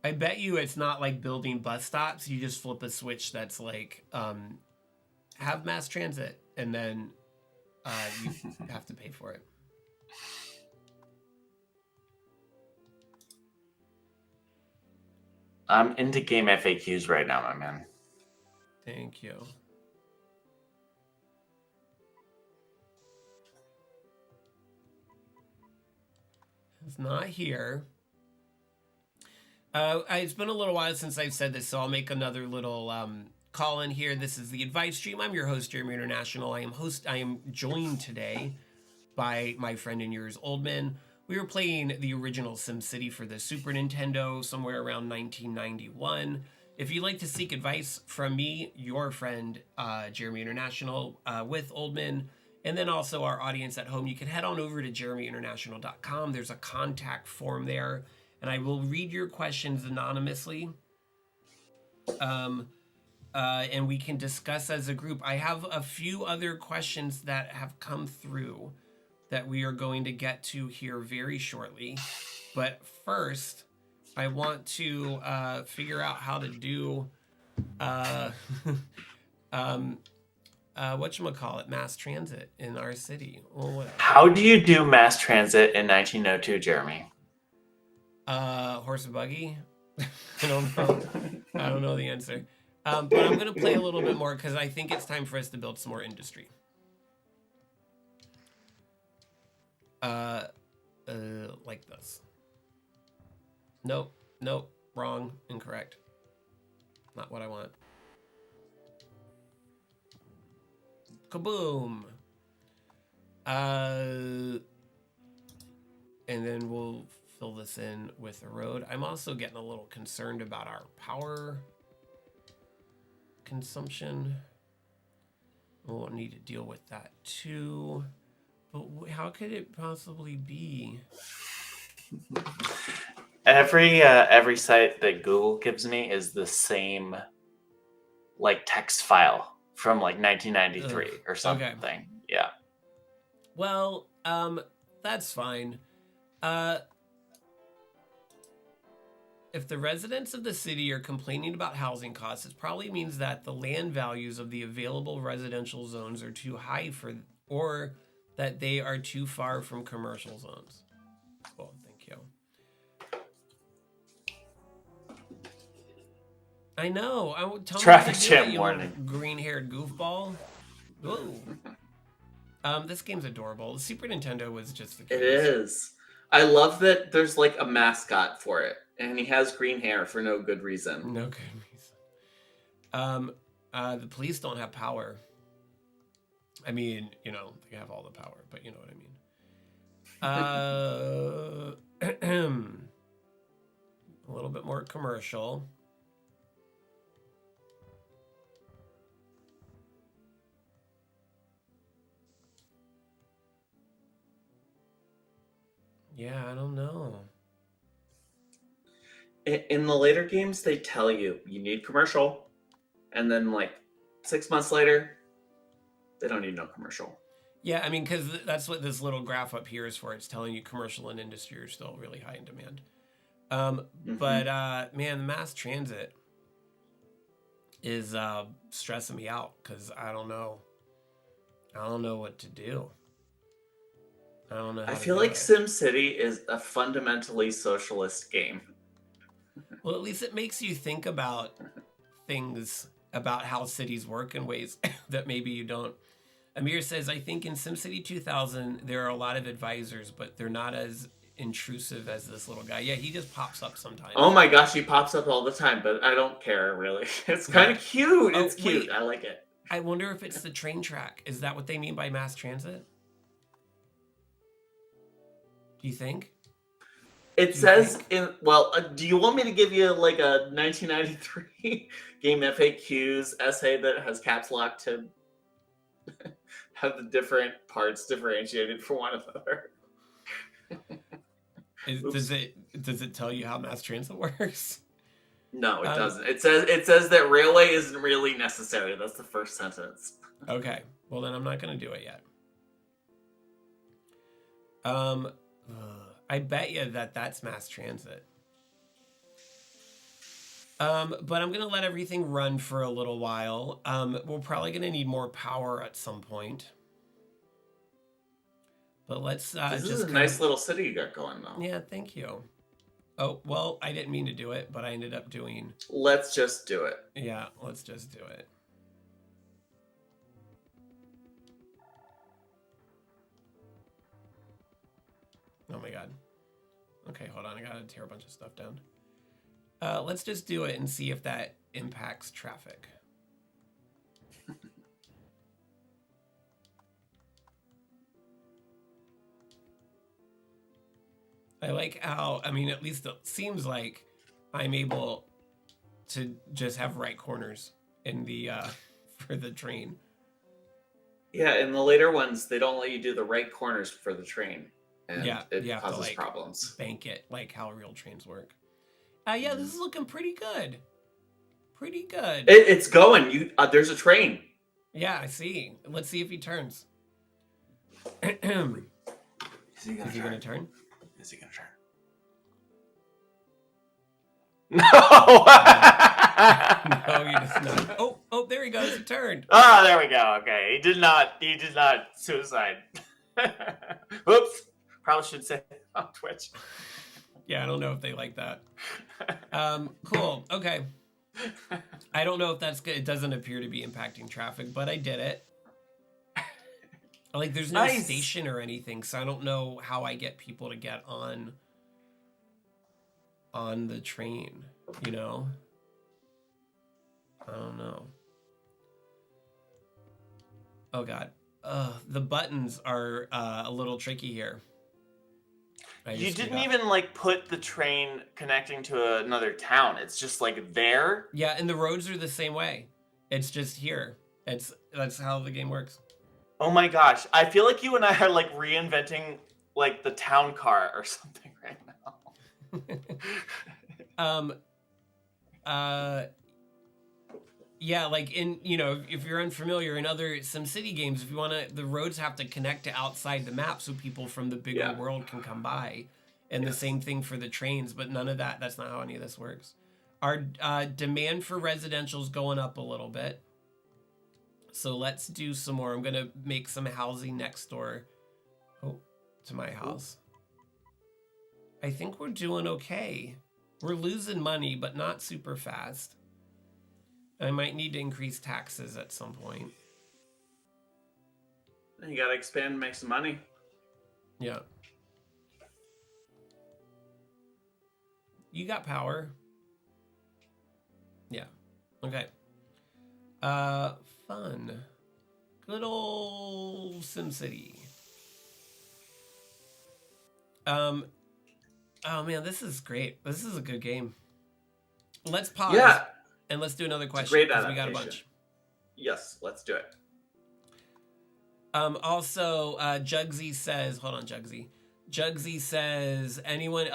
I bet you it's not like building bus stops. You just flip a switch that's like, have mass transit, and then you have to pay for it. I'm into game FAQs right now, my man. Thank you. It's not here. It's been a little while since I've said this, so I'll make another little call in here. This is the Advice Stream. I'm your host, Jeremy International. I am joined today by my friend and yours, Oldman. We were playing the original SimCity for the Super Nintendo somewhere around 1991. If you'd like to seek advice from me, your friend, Jeremy International, with Oldman, and then also our audience at home, you can head on over to JeremyInternational.com. There's a contact form there, and I will read your questions anonymously. And we can discuss as a group. I have a few other questions that have come through that we are going to get to here very shortly. But first, I want to figure out how to do whatchamacallit, mass transit in our city. Well, how do you do mass transit in 1902, Jeremy? Horse and buggy? I don't know. I don't know the answer. But I'm going to play a little bit more because I think it's time for us to build some more industry. Like this. Nope, wrong, incorrect. Not what I want. Kaboom! And then we'll fill this in with a road. I'm also getting a little concerned about our power consumption. We'll need to deal with that too. But how could it possibly be? Every site that Google gives me is the same, like, text file from like 1993 or something. Okay. Yeah. Well, that's fine. If the residents of the city are complaining about housing costs, it probably means that the land values of the available residential zones are too high or that they are too far from commercial zones. Well, thank you. I know. Traffic jam warning. Green-haired goofball. Whoa. This game's adorable. The Super Nintendo was just the It cutest. is. I love that there's like a mascot for it, and he has green hair for no good reason. No good reason. The police don't have power. I mean, you know, they have all the power, but you know what I mean. A little bit more commercial. Yeah, I don't know. In the later games, they tell you need commercial, and then like 6 months later, they don't need no commercial. Yeah, I mean, because that's what this little graph up here is for. It's telling you commercial and industry are still really high in demand. But man, the mass transit is stressing me out because I don't know what to do. I don't know. I feel like SimCity is a fundamentally socialist game. Well, at least it makes you think about things about how cities work in ways that maybe you don't. Amir says, I think in SimCity 2000, there are a lot of advisors, but they're not as intrusive as this little guy. Yeah, he just pops up sometimes. Oh my gosh, he pops up all the time, but I don't care, really. It's kind of cute. It's cute. Wait, I like it. I wonder if it's the train track. Is that what they mean by mass transit? Do you think? It says in, well, do you want me to give you like a 1993 game FAQs essay that has caps lock to have the different parts differentiated from one another? Does it tell you how mass transit works? No, it doesn't. It says that railway isn't really necessary. That's the first sentence. Okay. Well, then I'm not going to do it yet. I bet you that's mass transit. But I'm going to let everything run for a little while. We're probably going to need more power at some point. But let's this is a nice little city you got going, though. Yeah, thank you. Oh, well, I didn't mean to do it, but I ended up doing... Let's just do it. Yeah, let's just do it. Oh my god. Okay, hold on. I gotta tear a bunch of stuff down. Let's just do it and see if that impacts traffic. I like how, I mean, at least it seems like I'm able to just have right corners in the, for the train. Yeah, in the later ones, they don't let you do the right corners for the train. And it causes to, problems. Bank it, like how real trains work. Yeah, this is looking pretty good. Pretty good. It's going. There's a train. Yeah, I see. Let's see if he turns. Is he gonna turn? Is he gonna turn? No! No, he does not. Oh, there he goes. He turned. Ah, there we go. Okay. He did not suicide. Oops. Probably should say on Twitch. Yeah, I don't know if they like that. Cool. Okay. I don't know if that's good. It doesn't appear to be impacting traffic, but I did it. Like, there's no station or anything, so I don't know how I get people to get on the train, you know? I don't know. Oh, God. The buttons are a little tricky here. You didn't even, like, put the train connecting to another town. It's just, like, there. Yeah, and the roads are the same way. It's just here. That's how the game works. Oh my gosh. I feel like you and I are, like, reinventing, like, the town car or something right now. Yeah, like if you're unfamiliar in other SimCity games, if you want to, the roads have to connect to outside the map so people from the bigger world can come by. And the same thing for the trains, but none of that, that's not how any of this works. Our demand for residential is going up a little bit. So let's do some more. I'm going to make some housing next door to my house. I think we're doing okay. We're losing money, but not super fast. I might need to increase taxes at some point. You gotta expand and make some money. Yeah. You got power. Yeah. Okay. Fun. Good old SimCity. Oh man, this is great. This is a good game. Let's pause and let's do another question because we got a bunch. Yes, let's do it. Also, Jugsy says, hold on, Jugsy. Jugsy says, anyone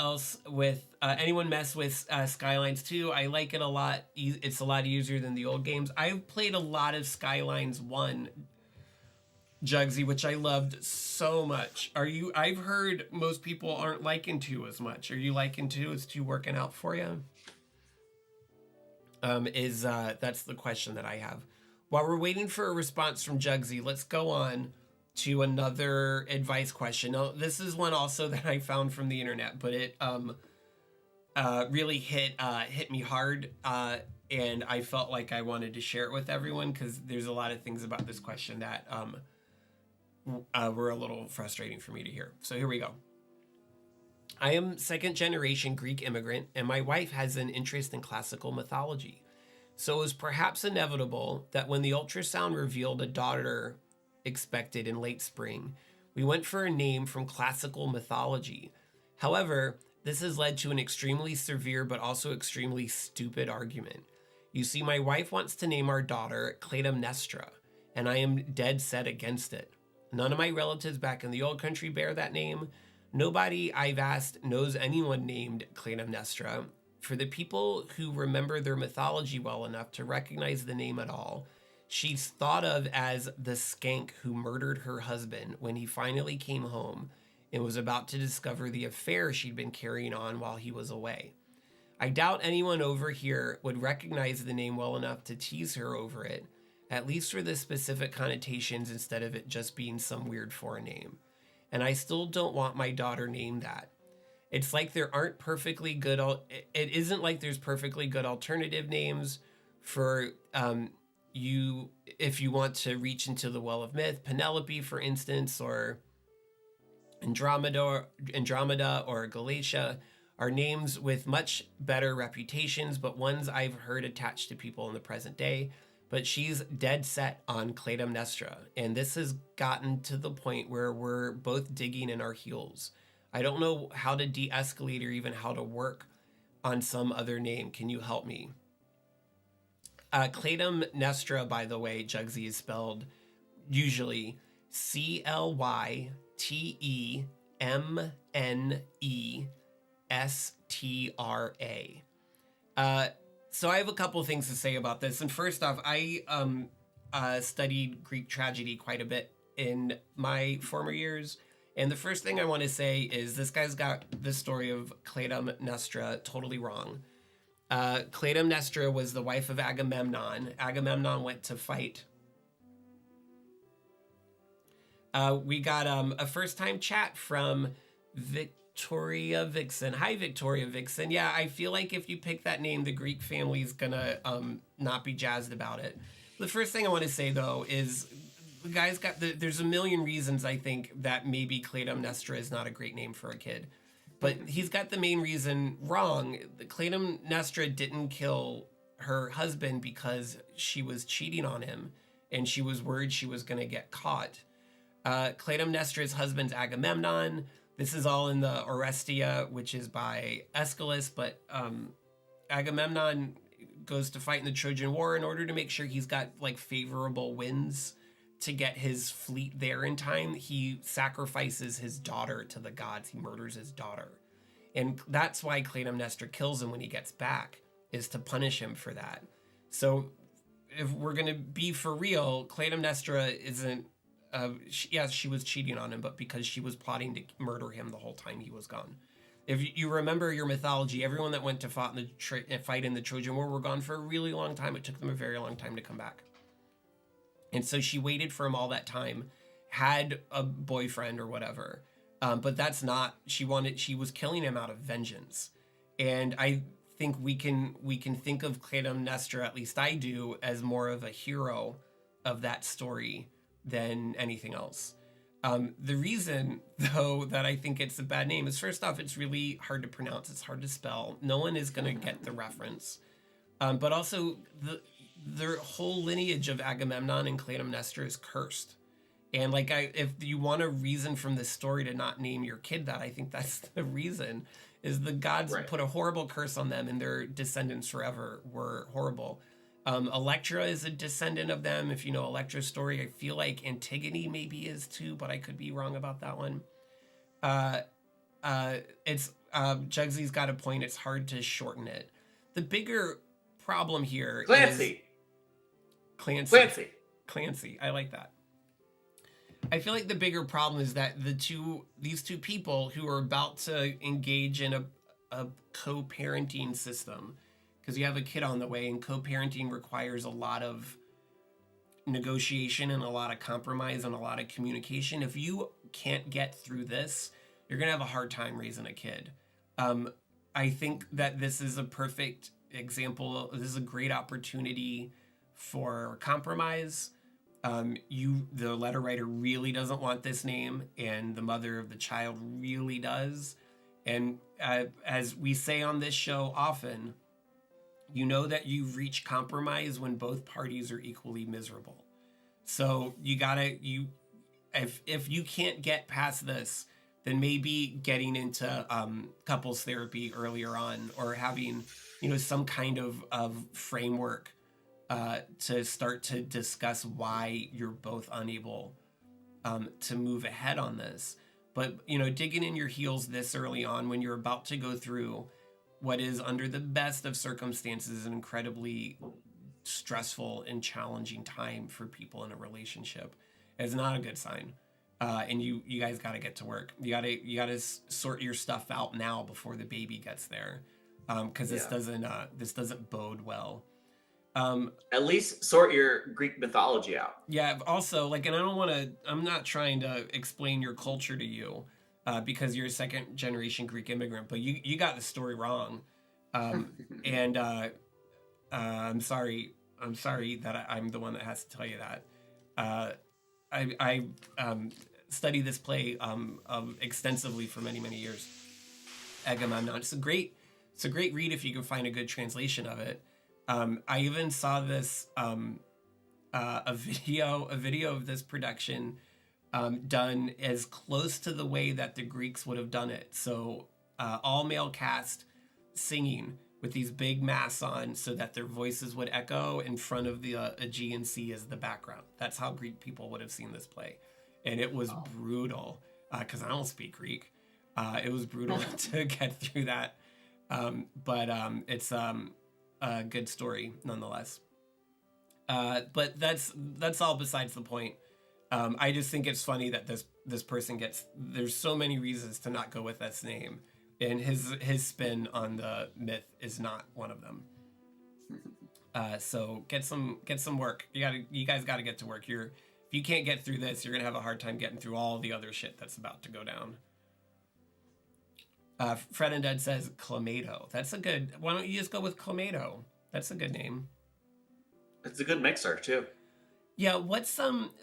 mess with Skylines 2? I like it a lot. It's a lot easier than the old games. I've played a lot of Skylines 1, Jugsy, which I loved so much. I've heard most people aren't liking 2 as much. Are you liking 2? Is 2 working out for you? That's the question that I have. While we're waiting for a response from Jugsy, let's go on to another advice question. Now, this is one also that I found from the internet, but it really hit me hard, and I felt like I wanted to share it with everyone because there's a lot of things about this question that were a little frustrating for me to hear. So here we go. I am second-generation Greek immigrant, and my wife has an interest in classical mythology. So it was perhaps inevitable that when the ultrasound revealed a daughter expected in late spring, we went for a name from classical mythology. However, this has led to an extremely severe but also extremely stupid argument. You see, my wife wants to name our daughter Clytemnestra, and I am dead set against it. None of my relatives back in the old country bear that name. Nobody I've asked knows anyone named Clytemnestra. For the people who remember their mythology well enough to recognize the name at all, she's thought of as the skank who murdered her husband when he finally came home and was about to discover the affair she'd been carrying on while he was away. I doubt anyone over here would recognize the name well enough to tease her over it, at least for the specific connotations instead of it just being some weird foreign name. And I still don't want my daughter named that. It's like there aren't perfectly good. It isn't like there's perfectly good alternative names for you if you want to reach into the well of myth. Penelope, for instance, or Andromeda or Galatia are names with much better reputations, but ones I've heard attached to people in the present day. But she's dead set on Clytemnestra, and this has gotten to the point where we're both digging in our heels. I don't know how to de-escalate or even how to work on some other name. Can you help me? Clytemnestra, by the way, Jugsy, is spelled usually Clytemnestra. So I have a couple things to say about this. And first off, I studied Greek tragedy quite a bit in my former years. And the first thing I want to say is this guy's got the story of Clytemnestra totally wrong. Clytemnestra was the wife of Agamemnon. Agamemnon went to fight. We got a first-time chat from Victoria Vixen. Hi, Victoria Vixen. Yeah, I feel like if you pick that name, the Greek family's gonna not be jazzed about it. The first thing I want to say, though, is the guy's got there's a million reasons I think that maybe Clytemnestra is not a great name for a kid. But he's got the main reason wrong. Clytemnestra didn't kill her husband because she was cheating on him and she was worried she was going to get caught. Clytemnestra's husband's Agamemnon. This is all in the Orestia, which is by Aeschylus, but Agamemnon goes to fight in the Trojan War in order to make sure he's got like favorable winds to get his fleet there in time. He sacrifices his daughter to the gods. He murders his daughter. And that's why Clytemnestra kills him when he gets back, is to punish him for that. So if we're going to be for real, Clytemnestra isn't, yes, she was cheating on him, but because she was plotting to murder him the whole time he was gone. If you remember your mythology, everyone that went to fight in the Trojan War were gone for a really long time. It took them a very long time to come back. And so she waited for him all that time, had a boyfriend or whatever. But that's not, she was killing him out of vengeance. And I think we can think of Clytemnestra, at least I do, as more of a hero of that story than anything else. The reason, though, that I think it's a bad name is, first off, it's really hard to pronounce. It's hard to spell. No one is going to get the reference. But also, the whole lineage of Agamemnon and Clytemnestra is cursed. And like, if you want a reason from this story to not name your kid that, I think that's the reason, is the gods put a horrible curse on them, and their descendants forever were horrible. Electra is a descendant of them. If you know Electra's story, I feel like Antigone maybe is too, but I could be wrong about that one. Jugsy's got a point. It's hard to shorten it. The bigger problem here is Clancy. I like that. I feel like the bigger problem is that these two people who are about to engage in a co-parenting system, because you have a kid on the way, and co-parenting requires a lot of negotiation and a lot of compromise and a lot of communication. If you can't get through this, you're going to have a hard time raising a kid. I think that this is a perfect example. This is a great opportunity for compromise. The letter writer really doesn't want this name, and the mother of the child really does. And as we say on this show often, you know that you've reached compromise when both parties are equally miserable. So if you can't get past this, then maybe getting into couples therapy earlier on, or having, some kind of framework to start to discuss why you're both unable to move ahead on this. But, digging in your heels this early on when you're about to go through what is, under the best of circumstances, an incredibly stressful and challenging time for people in a relationship is not a good sign. And you guys got to get to work. You got to sort your stuff out now before the baby gets there, because this doesn't bode well. At least sort your Greek mythology out. Yeah. Also, and I'm not trying to explain your culture to you, because you're a second generation Greek immigrant, but you got the story wrong. And I'm sorry that I'm the one that has to tell you that. I studied this play extensively for many, many years. Agamemnon. It's a great read if you can find a good translation of it. I even saw this a video of this production done as close to the way that the Greeks would have done it. So all male cast singing with these big masks on so that their voices would echo in front of the Aegean Sea as the background. That's how Greek people would have seen this play. And it was brutal, because I don't speak Greek. It was brutal to get through that. But it's a good story nonetheless. But that's all besides the point. I just think it's funny that this person there's so many reasons to not go with this name, and his spin on the myth is not one of them. So get some work. You guys got to get to work. If you can't get through this, you're gonna have a hard time getting through all the other shit that's about to go down. Fred and Dead says Clamato. That's a good. Why don't you just go with Clamato? That's a good name. It's a good mixer too. Yeah,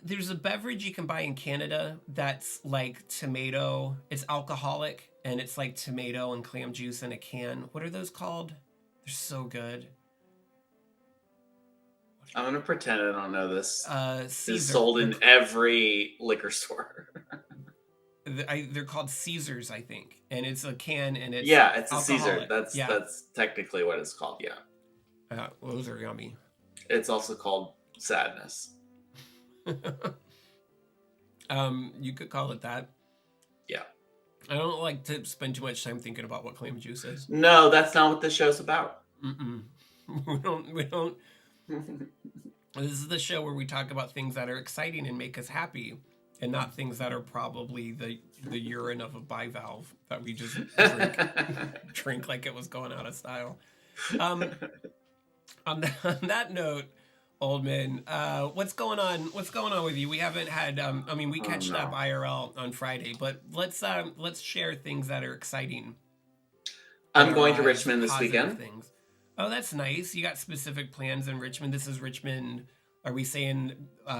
there's a beverage you can buy in Canada that's like tomato. It's alcoholic, and it's like tomato and clam juice in a can. What are those called? They're so good. I'm going to pretend I don't know this. Caesar. It's sold in every liquor store. They're called Caesars, I think. And it's a can, and it's it's alcoholic. a Caesar. That's technically what it's called, yeah. Those are yummy. It's also called Sadness. You could call it that. Yeah. I don't like to spend too much time thinking about what clam juice is. No, that's not what this show's about. We don't. This is the show where we talk about things that are exciting and make us happy, and not things that are probably the urine of a bivalve that we just drink like it was going out of style. On that note, Oldman, what's going on with you? We haven't had we catched up IRL on Friday, but let's share things that are exciting. I'm going to Richmond this weekend. Things. Oh, that's nice. You got specific plans in Richmond. This is Richmond Are we saying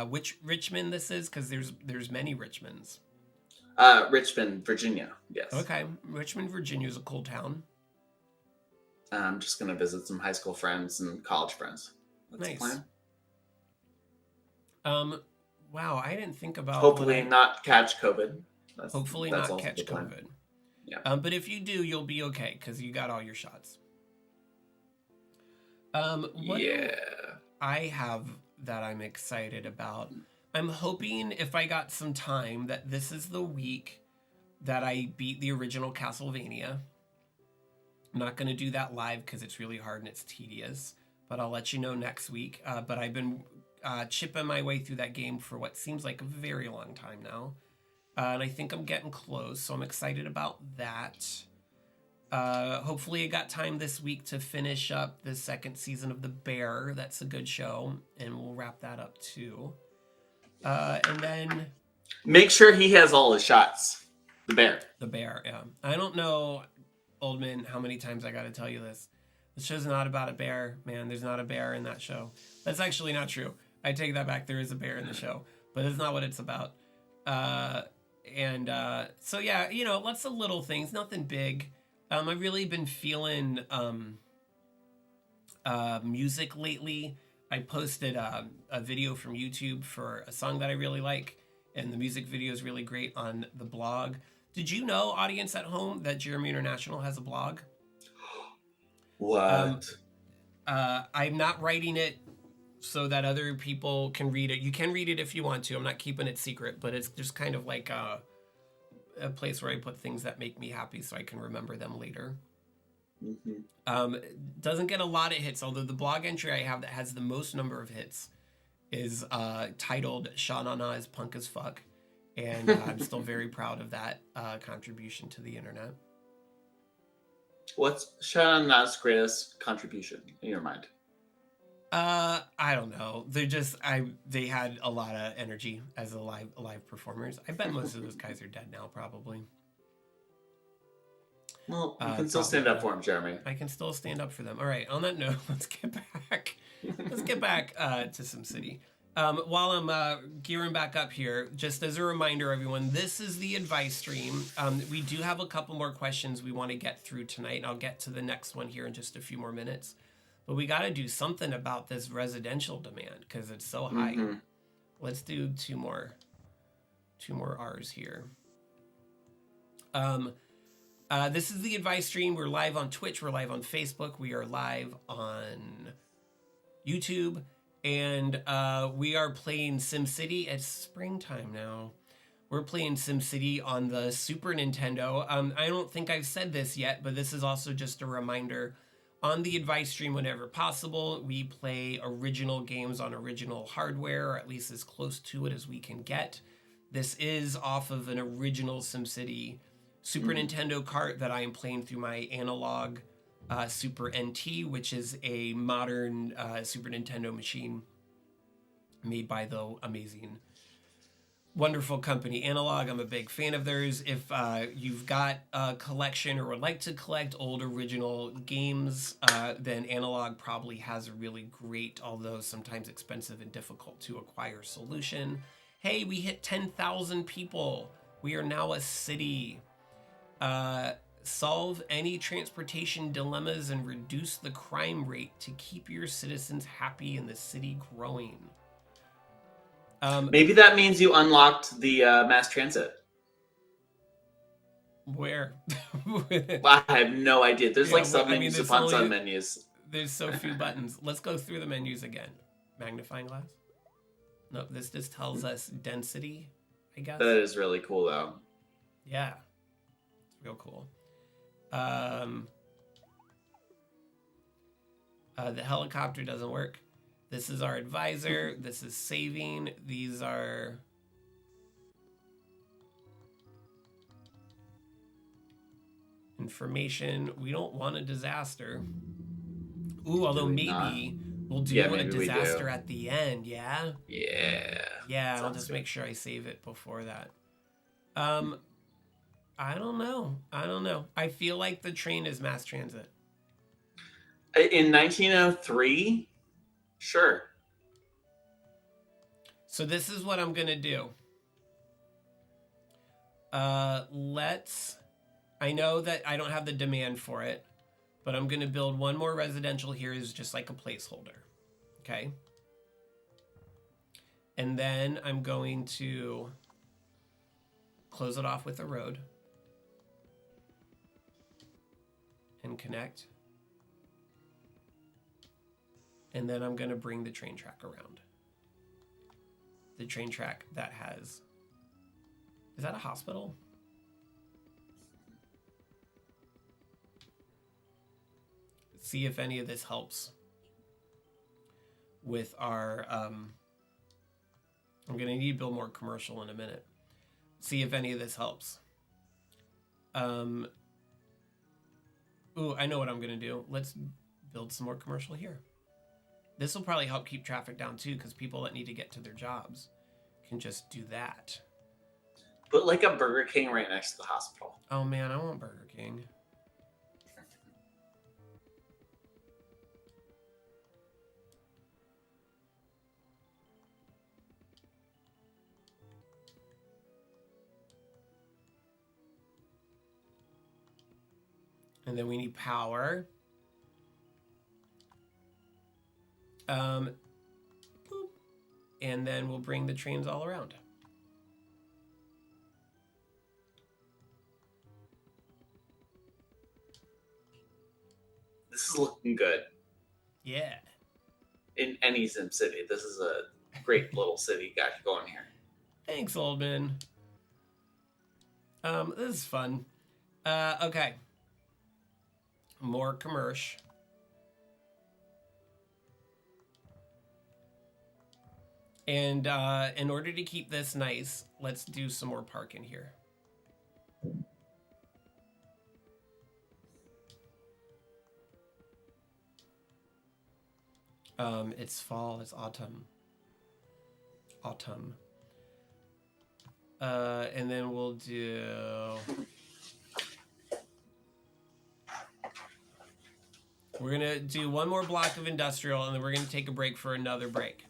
which Richmond this is? Because there's many Richmonds. Richmond, Virginia. Yes. Okay, Richmond, Virginia is a cool town. I'm just gonna visit some high school friends and college friends. That's Nice. the plan. Wow, I didn't think about. Hopefully, not catch COVID. Hopefully, that's not also catch the plan. COVID. Yeah. But if you do, you'll be okay because you got all your shots. What do I have that I'm excited about? I'm hoping if I got some time that this is the week that I beat the original Castlevania. I'm not going to do that live because it's really hard and it's tedious, but I'll let you know next week. But I've been chipping my way through that game for what seems like a very long time now. And I think I'm getting close, so I'm excited about that. Hopefully I got time this week to finish up the second season of The Bear. That's a good show, and we'll wrap that up too. And then... Make sure he has all his shots. The Bear. The Bear, yeah. I don't know, Oldman, how many times I got to tell you this. The show's not about a bear, man. There's not a bear in that show. That's actually not true. I take that back. There is a bear in the show, but it's not what it's about. So yeah, you know, lots of little things, nothing big. I've really been feeling music lately. I posted a video from YouTube for a song that I really like, and the music video is really great on the blog. Did you know, audience at home, that Jeremy International has a blog? What? I'm not writing it so that other people can read it. You can read it if you want to. I'm not keeping it secret, but it's just kind of like a place where I put things that make me happy so I can remember them later. Mm-hmm. Doesn't get a lot of hits, although the blog entry I have that has the most number of hits is titled Sha Na Na is Punk as Fuck. And I'm still very proud of that contribution to the internet. What's Sha Na Na's greatest contribution in your mind? I don't know. They had a lot of energy as live performers. I bet most of those guys are dead now, probably. Well, you can still stand up for them, Jeremy. I can still stand up for them. All right. On that note, let's get back. Let's get back to SimCity. While I'm gearing back up here, just as a reminder, everyone, this is the advice stream. We do have a couple more questions we want to get through tonight, and I'll get to the next one here in just a few more minutes. But we got to do something about this residential demand because it's so high. Mm-hmm. Let's do two more R's here. This is the advice stream. We're live on Twitch. We're live on Facebook. We are live on YouTube. And we are playing SimCity. It's springtime now. We're playing SimCity on the Super Nintendo. I don't think I've said this yet, but this is also just a reminder. On the advice stream, whenever possible, we play original games on original hardware, or at least as close to it as we can get. This is off of an original SimCity Super Nintendo cart that I am playing through my analog Super NT, which is a modern Super Nintendo machine made by the amazing, wonderful company Analog. I'm a big fan of theirs. If you've got a collection or would like to collect old original games, then Analog probably has a really great, although sometimes expensive and difficult to acquire solution. Hey, we hit 10,000 people. We are now a city. Solve any transportation dilemmas and reduce the crime rate to keep your citizens happy and the city growing. Maybe that means you unlocked the mass transit. Where? I have no idea. There's like sub-menus upon sub-menus. There's so few buttons. Let's go through the menus again. Magnifying glass? No, this just tells us density, I guess. That is really cool, though. Yeah. It's real cool. The helicopter doesn't work. This is our advisor. This is saving. These are information. We don't want a disaster. Ooh, although maybe we'll do a disaster at the end. Yeah. Yeah. I'll just make sure I save it before that. I don't know. I feel like the train is mass transit. In 1903, sure. So this is what I'm going to do. I know that I don't have the demand for it, but I'm going to build one more residential here as just like a placeholder. Okay. And then I'm going to close it off with a road and connect. And then I'm going to bring the train track around. The train track that has... Is that a hospital? See if any of this helps with our... I'm going to need to build more commercial in a minute. See if any of this helps. Ooh, I know what I'm going to do. Let's build some more commercial here. This will probably help keep traffic down too, because people that need to get to their jobs can just do that. Put like a Burger King right next to the hospital. Oh man, I want Burger King. And then we need power. Boop. And then we'll bring the trains all around. This is looking good. Yeah. In any Sim City, this is a great little city got going here. Thanks, Oldman. This is fun. Okay. More commercial. And in order to keep this nice, let's do some more parking here. It's fall, it's autumn. Autumn. And then we'll do... We're going to do one more block of industrial, and then we're going to take a break for another break.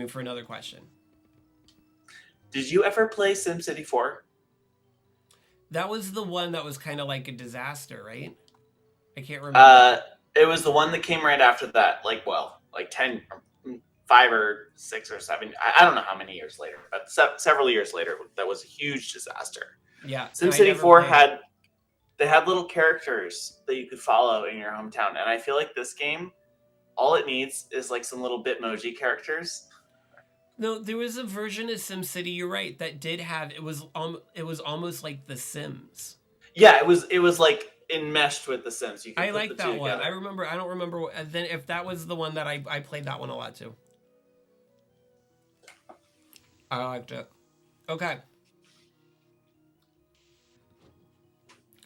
For another question. Did you ever play SimCity 4? That was the one that was kind of like a disaster, right? I can't remember. It was the one that came right after that, like 10, 5 or 6 or 7. I don't know how many years later, but several years later, that was a huge disaster. Yeah. SimCity 4 had little characters that you could follow in your hometown, and I feel like this game, all it needs is like some little Bitmoji characters. No, there was a version of SimCity, you're right, that did have, it was almost like The Sims. Yeah, it was like enmeshed with The Sims. I like that one. I don't remember, then if that was the one that I played that one a lot too. I liked it. Okay.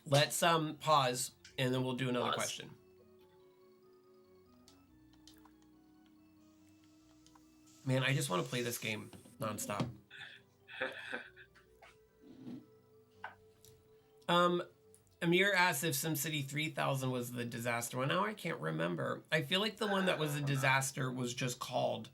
Let's pause, and then we'll do another question. Man, I just want to play this game nonstop. Amir asked if SimCity 3000 was the disaster one. Now I can't remember. I feel like the one that was a disaster was just called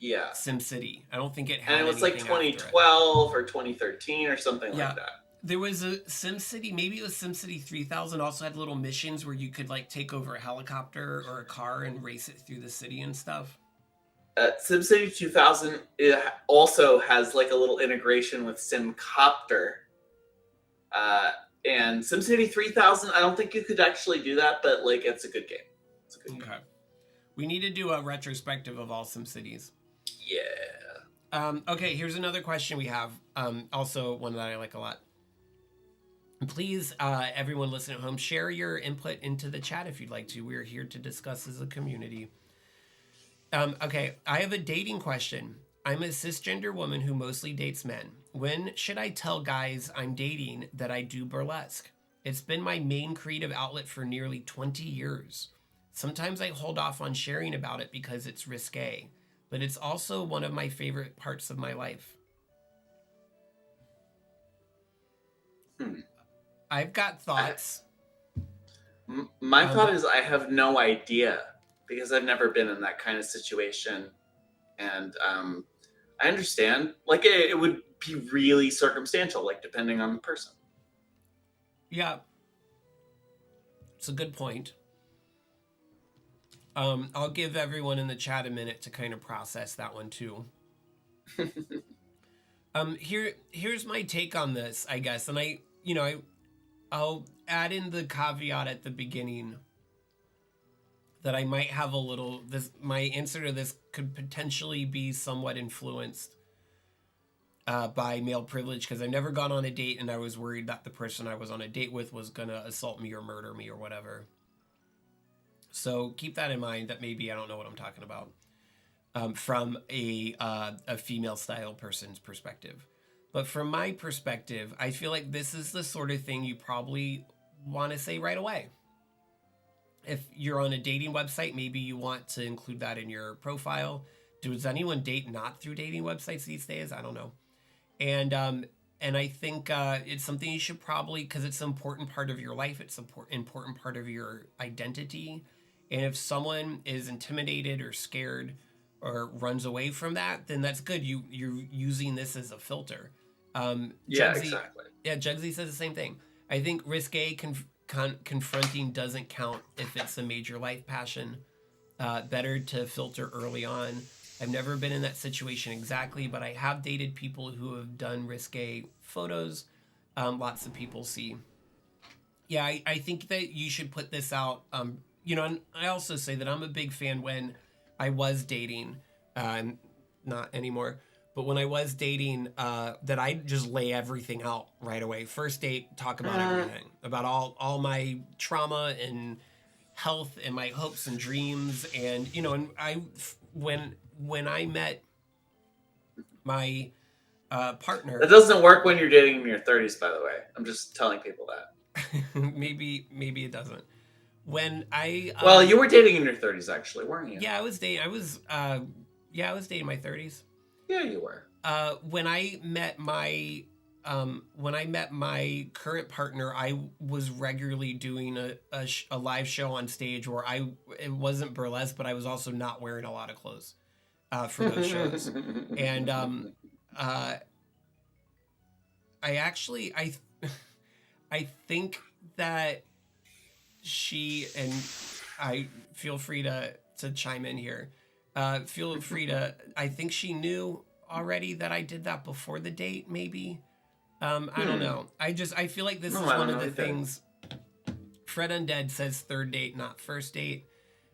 SimCity. I don't think it had. And it was like 2012 or 2013 or something like that. There was a SimCity, maybe it was SimCity 3000, also had little missions where you could like take over a helicopter or a car and race it through the city and stuff. SimCity 2000 also has like a little integration with SimCopter. And SimCity 3000, I don't think you could actually do that, but like it's a good game. Game. We need to do a retrospective of all SimCities. Yeah. Okay, here's another question we have. Also one that I like a lot. Please, everyone listening at home, share your input into the chat if you'd like to. We're here to discuss as a community. Okay, I have a dating question. I'm a cisgender woman who mostly dates men. When should I tell guys I'm dating that I do burlesque? It's been my main creative outlet for nearly 20 years. Sometimes I hold off on sharing about it because it's risque, but it's also one of my favorite parts of my life. I've got thoughts. My thought is I have no idea because I've never been in that kind of situation. And I understand. Like, it would be really circumstantial, like, depending on the person. Yeah. It's a good point. I'll give everyone in the chat a minute to kind of process that one too. Here's my take on this, I guess, and I'll add in the caveat at the beginning that I might have a little my answer to this could potentially be somewhat influenced by male privilege, because I've never gone on a date and I was worried that the person I was on a date with was gonna assault me or murder me or whatever. So keep that in mind, that maybe I don't know what I'm talking about from a female style person's perspective. But from my perspective, I feel like this is the sort of thing you probably want to say right away. If you're on a dating website, maybe you want to include that in your profile. Does anyone date not through dating websites these days? I don't know. And I think it's something you should probably, because it's an important part of your life. It's an important part of your identity. And if someone is intimidated or scared or runs away from that, then that's good. You're using this as a filter. Yeah, exactly. Yeah, Jugsy says the same thing. I think risque confronting doesn't count if it's a major life passion. Better to filter early on. I've never been in that situation exactly, but I have dated people who have done risque photos. Lots of people see. Yeah, I think that you should put this out. And I also say that I'm a big fan when I was dating, not anymore, but when I was dating, that I just lay everything out right away. First date, talk about everything, about all my trauma and health and my hopes and dreams. And, when I met my partner. That doesn't work when you're dating in your 30s, by the way. I'm just telling people that. maybe it doesn't. When I well, you were dating in your 30s, actually, weren't you? Yeah, I was dating. I was dating in my 30s. Yeah, you were. When I met my current partner, I was regularly doing a live show on stage where it wasn't burlesque, but I was also not wearing a lot of clothes for those shows. And I think that she, and I feel free to chime in here. Feel free to. I think she knew already that I did that before the date. Maybe. I don't know. I feel like this is one of the things. Fred Undead says third date, not first date.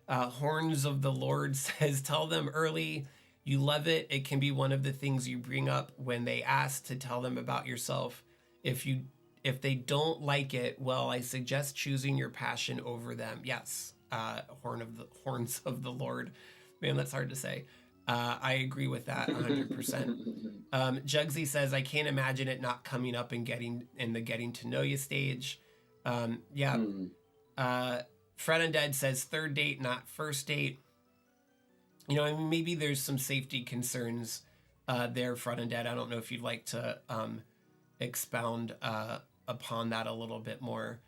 Horns of the Lord says tell them early. You love it. It can be one of the things you bring up when they ask to tell them about yourself. If they don't like it, well, I suggest choosing your passion over them. Yes. Horns of the Lord. Man, that's hard to say. I agree with that 100%. Jugsy says, I can't imagine it not coming up and getting to know you stage. Yeah. Fred Undead says third date, not first date. Maybe there's some safety concerns there, Fred Undead. I don't know if you'd like to expound upon that a little bit more.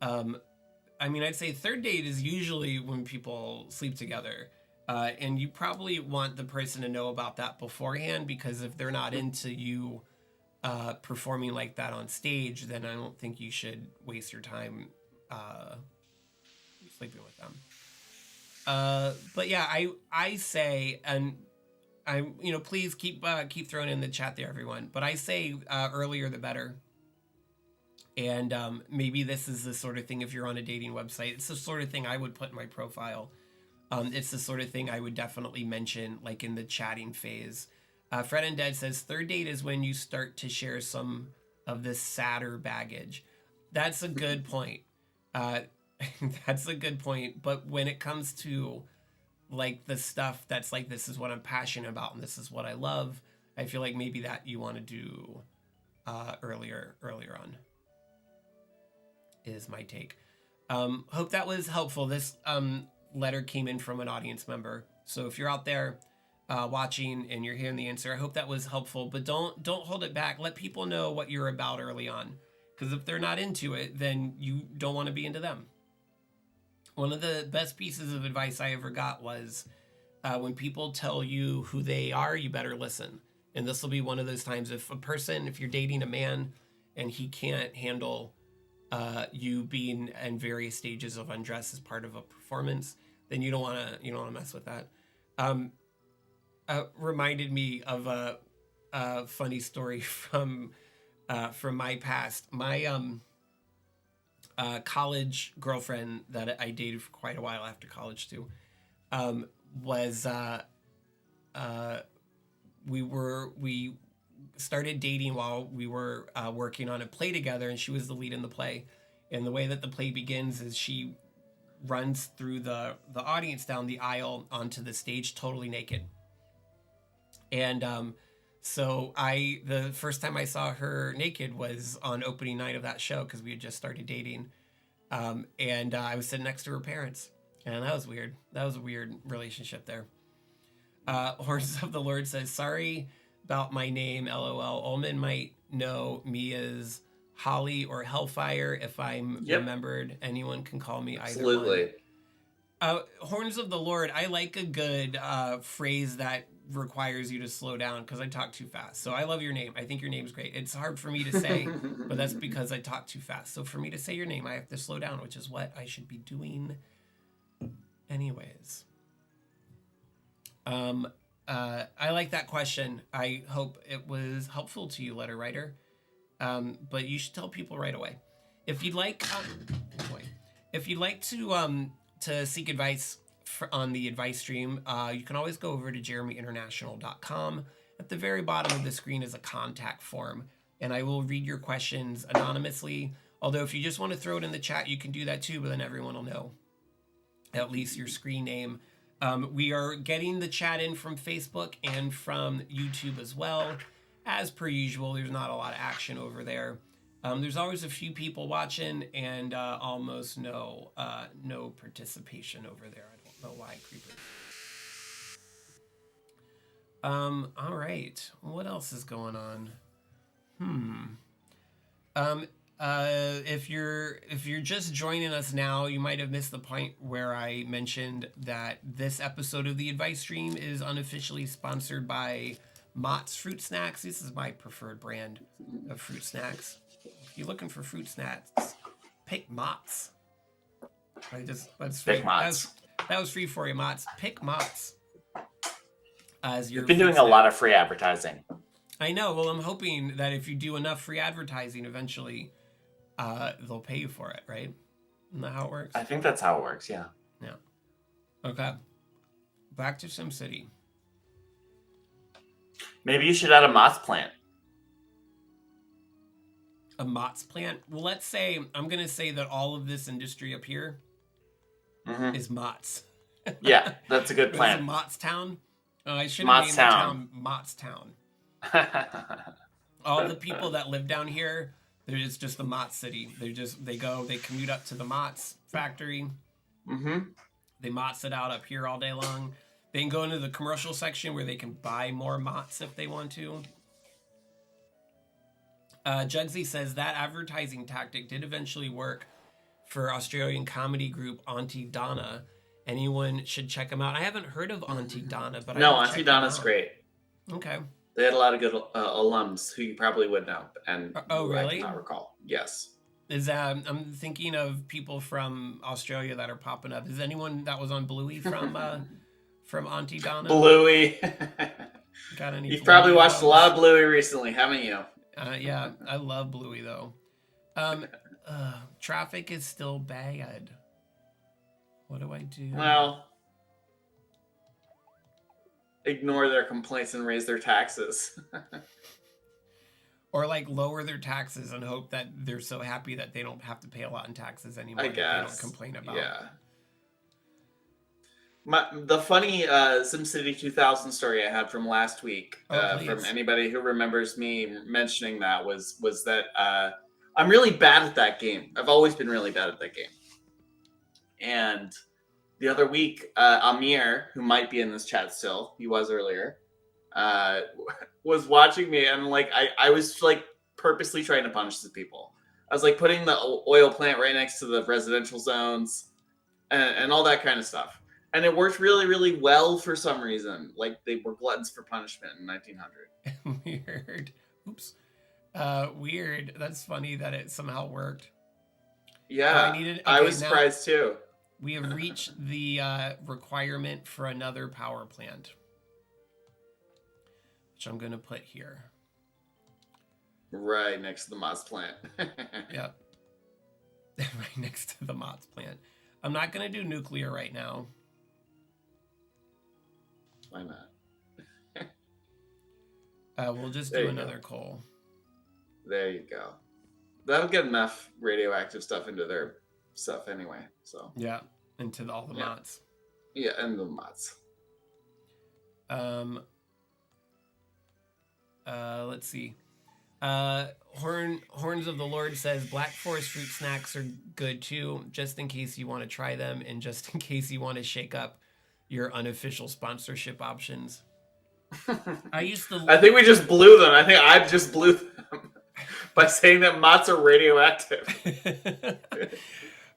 I'd say third date is usually when people sleep together. And you probably want the person to know about that beforehand, because if they're not into you performing like that on stage, then I don't think you should waste your time sleeping with them. But yeah, I say, and please keep throwing in the chat there, everyone. But I say earlier the better. And maybe this is the sort of thing, if you're on a dating website, it's the sort of thing I would put in my profile. It's the sort of thing I would definitely mention, like in the chatting phase. Fred and Dead says, third date is when you start to share some of this sadder baggage. That's a good point. That's a good point. But when it comes to like the stuff that's like, this is what I'm passionate about and this is what I love, I feel like maybe that you want to do earlier on, is my take. Hope that was helpful. This letter came in from an audience member. So if you're out there watching and you're hearing the answer, I hope that was helpful. But don't hold it back. Let people know what you're about early on. Because if they're not into it, then you don't want to be into them. One of the best pieces of advice I ever got was when people tell you who they are, you better listen. And this will be one of those times if you're dating a man and he can't handle you being in various stages of undress as part of a performance, then you don't want to mess with that. Reminded me of a funny story from my past. My college girlfriend that I dated for quite a while after college too, was we started dating while we were working on a play together, and she was the lead in the play. And the way that the play begins is she runs through the audience down the aisle onto the stage totally naked. And so the first time I saw her naked was on opening night of that show, because we had just started dating. And I was sitting next to her parents, and that was weird. That was a weird relationship there. Horses of the Lord says, sorry about my name, LOL. Ullman might know me as Holly or Hellfire if I'm remembered. Anyone can call me Absolutely. either one. Horns of the Lord, I like a good phrase that requires you to slow down, because I talk too fast. So I love your name. I think your name's great. It's hard for me to say, but that's because I talk too fast. So for me to say your name, I have to slow down, which is what I should be doing anyways. I like that question. I hope it was helpful to you, letter writer. But you should tell people right away. If you'd like, to seek advice on the advice stream, you can always go over to JeremyInternational.com. At the very bottom of the screen is a contact form, and I will read your questions anonymously. Although if you just want to throw it in the chat, you can do that too, but then everyone will know at least your screen name. We are getting the chat in from Facebook and from YouTube as well. As per usual, there's not a lot of action over there. There's always a few people watching, and almost no participation over there. I don't know why, creepers. All right. What else is going on? If you're just joining us now, you might have missed the point where I mentioned that this episode of the advice stream is unofficially sponsored by Mott's Fruit Snacks. This is my preferred brand of fruit snacks. If you're looking for fruit snacks, pick Mott's. Pick Mott's. That was free for you, Mott's. Pick Mott's. You've been doing a lot of free advertising. I know. Well, I'm hoping that if you do enough free advertising, eventually they'll pay you for it, right? Isn't that how it works? I think that's how it works, yeah. Yeah. Okay. Back to SimCity. Maybe you should add a Mott's plant. A Mott's plant? Well, let's say, I'm going to say that all of this industry up here is Mott's. Yeah, that's a good plan. It's a Mott's Town. I should have named the town Mott's Town. All the people that live down here, it's just the Mott City. They commute up to the Mott's factory. They Mott's it out up here all day long. They can go into the commercial section where they can buy more Mott's if they want to. Jugsy says that advertising tactic did eventually work for Australian comedy group Auntie Donna. Anyone should check them out. I haven't heard of Auntie Donna, but no, Auntie Donna's great. Okay. They had a lot of good alums who you probably would know, and really? I cannot recall. Yes. I'm thinking of people from Australia that are popping up. Is anyone that was on Bluey from Auntie Donna? Bluey. Got any? You've probably watched a lot of Bluey recently, haven't you? Yeah, I love Bluey though. Traffic is still bad. What do I do? Well, ignore their complaints and raise their taxes. Or like lower their taxes and hope that they're so happy that they don't have to pay a lot in taxes anymore. I guess. That they don't complain about. Yeah. The funny SimCity 2000 story I had from last week, from anybody who remembers me mentioning that, was that I'm really bad at that game. I've always been really bad at that game. And the other week, Amir, who might be in this chat still, he was earlier, was watching me, and like I was like purposely trying to punish the people. I was like putting the oil plant right next to the residential zones and all that kind of stuff. And it worked really, really well for some reason. Like they were gluttons for punishment in 1900. Weird. Oops. Weird. That's funny that it somehow worked. Oh, I Yeah, needed. I Okay, was now surprised too. we have reached the requirement for another power plant, which I'm gonna put here. Right next to the moss plant. Yep. Right next to the Mott's plant. I'm not gonna do nuclear right now. Why not? We'll just There do you another go. coal. There you go. That'll get enough radioactive stuff into their stuff anyway. So Yeah, into all the yeah, Mott's. yeah, and the mods. Let's see. Horns of the Lord says Black Forest fruit snacks are good too, just in case you want to try them and just in case you want to shake up your unofficial sponsorship options. I used to. I think we just blew them. I think I just blew them by saying that mods are radioactive.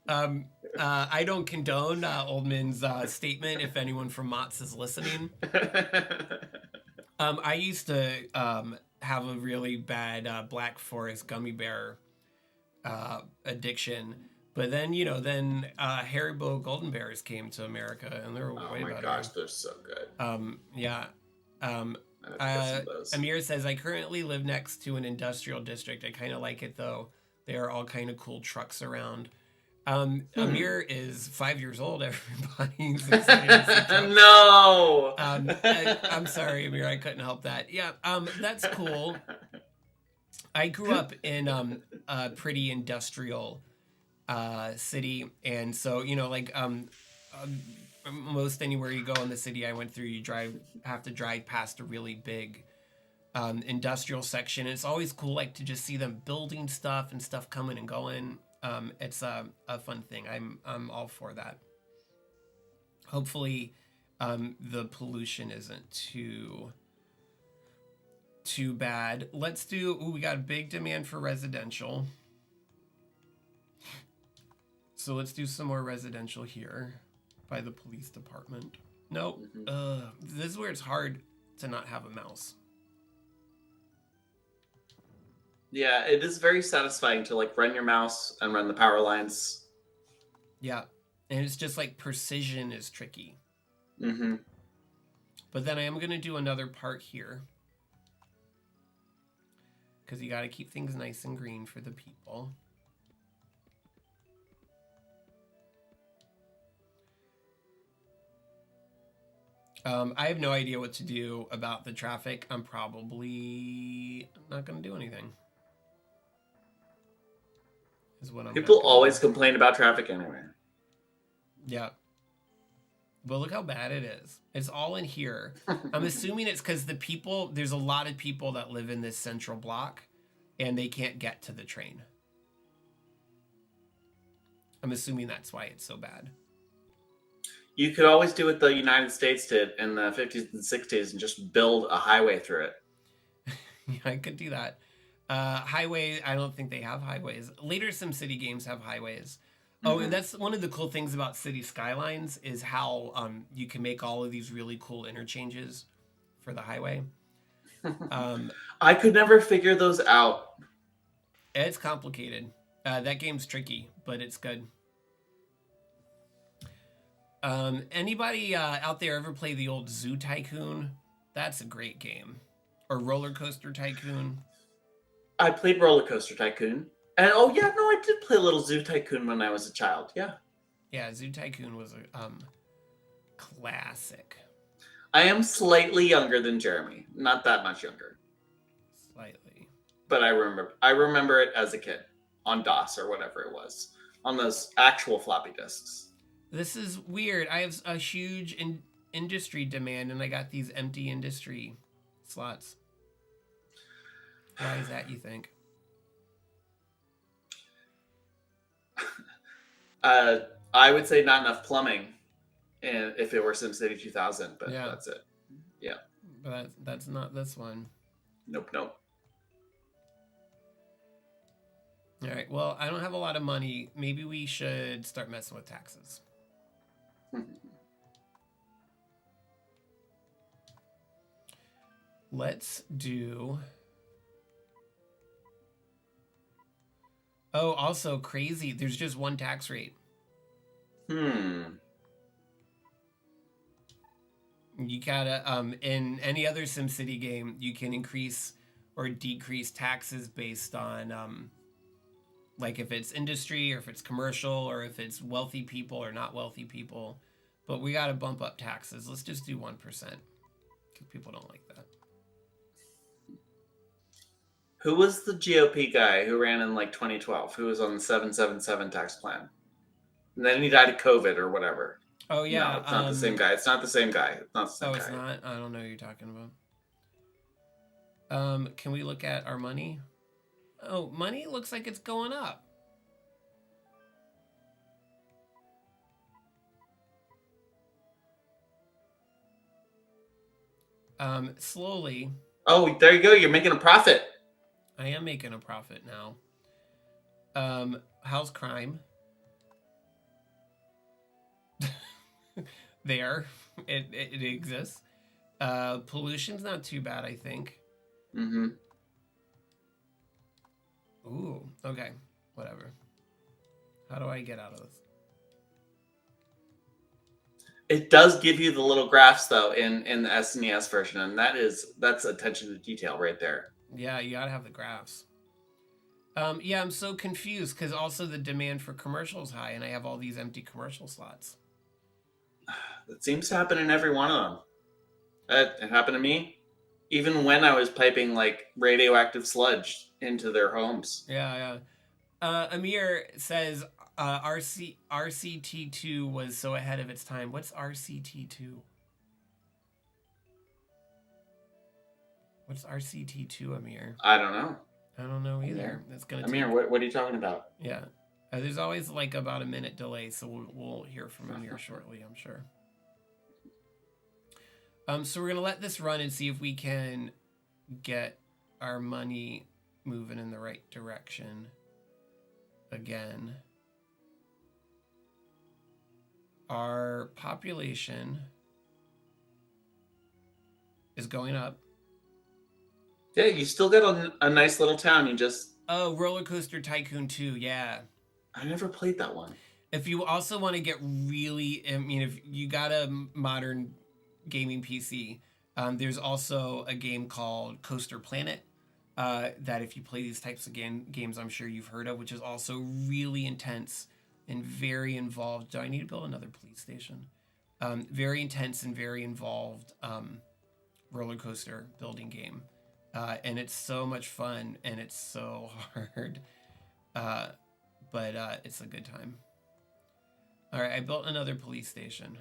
I don't condone Oldman's statement if anyone from Mott's is listening. I used to have a really bad Black Forest gummy bear addiction. But then, Haribo Golden Bears came to America, and they're way better. Oh my gosh, they're so good. Yeah. Amir says, I currently live next to an industrial district. I kind of like it, though. There are all kind of cool trucks around. Amir is 5 years old, everybody. No! I'm sorry, Amir. I couldn't help that. Yeah, that's cool. I grew up in a pretty industrial city, and so most anywhere you go in the city I went through, you have to drive past a really big industrial section. It's always cool, like to just see them building stuff and stuff coming and going. It's a fun thing. I'm all for that. Hopefully, the pollution isn't too bad. Let's do. We got a big demand for residential. So let's do some more residential here by the police department. Nope. This is where it's hard to not have a mouse. Yeah, it is very satisfying to like run your mouse and run the power lines. Yeah, and it's just like precision is tricky. Mm-hmm. But then I am going to do another part here. Because you got to keep things nice and green for the people. I have no idea what to do about the traffic. I'm probably not going to do anything. Is what I'm People always complain about traffic anyway. Yeah. But look how bad it is. It's all in here. I'm assuming it's because there's a lot of people that live in this central block and they can't get to the train. I'm assuming that's why it's so bad. You could always do what the United States did in the 50s and 60s and just build a highway through it. Yeah, I could do that. Highway, I don't think they have highways. Later SimCity games have highways. Oh, and that's one of the cool things about City Skylines is how you can make all of these really cool interchanges for the highway. I could never figure those out. It's complicated. That game's tricky, but it's good. Anybody out there ever play the old Zoo Tycoon? That's a great game. Or Roller Coaster Tycoon. I played Roller Coaster Tycoon. And I did play a little Zoo Tycoon when I was a child. Yeah. Yeah, Zoo Tycoon was a classic. I am slightly younger than Jeremy. Not that much younger. Slightly. But I remember it as a kid on DOS or whatever it was. On those actual floppy disks. This is weird. I have a huge industry demand and I got these empty industry slots. Why is that, you think? I would say not enough plumbing, and if it were SimCity 2000, but yeah. That's it. Yeah. But that's not this one. Nope. All right. Well, I don't have a lot of money. Maybe we should start messing with taxes. Let's do... Oh, also crazy. There's just one tax rate. You gotta, in any other SimCity game, you can increase or decrease taxes based on, like if it's industry or if it's commercial or if it's wealthy people or not wealthy people. But we gotta bump up taxes. Let's just do 1%. Because people don't like that. Who was the GOP guy who ran in like 2012? Who was on the 777 tax plan? And then he died of COVID or whatever. Oh, yeah. No, it's not the same guy. It's not the same guy. It's not the same guy. It's not? I don't know what you're talking about. Can we look at our money? Oh, money looks like it's going up. Slowly. Oh, there you go. You're making a profit. I am making a profit now. How's crime? There. It exists. Pollution's not too bad, I think. Mm-hmm. Ooh, okay. Whatever. How do I get out of this? It does give you the little graphs though in the SNES version, and that's attention to detail right there. Yeah, you gotta have the graphs. Yeah, I'm so confused because also the demand for commercial is high, and I have all these empty commercial slots. It seems to happen in every one of them. It happened to me, even when I was piping like radioactive sludge into their homes. Yeah. Amir says RCT2 was so ahead of its time. What's RCT2? What's RCT2, Amir? I don't know. I don't know either. That's gonna. Amir, what are you talking about? Yeah, there's always like about a minute delay, so we'll hear from Amir shortly, I'm sure. So we're gonna let this run and see if we can get our money moving in the right direction. Again, our population is going up. Yeah, you still got a nice little town. You just... Oh, Roller Coaster Tycoon 2, yeah. I never played that one. If you also want to get really, I mean, if you got a modern gaming PC, there's also a game called Coaster Planet that if you play these types of games, I'm sure you've heard of, which is also really intense and very involved. Do I need to build another police station? Very intense and very involved roller coaster building game. And it's so much fun and it's so hard. But it's a good time. All right, I built another police station.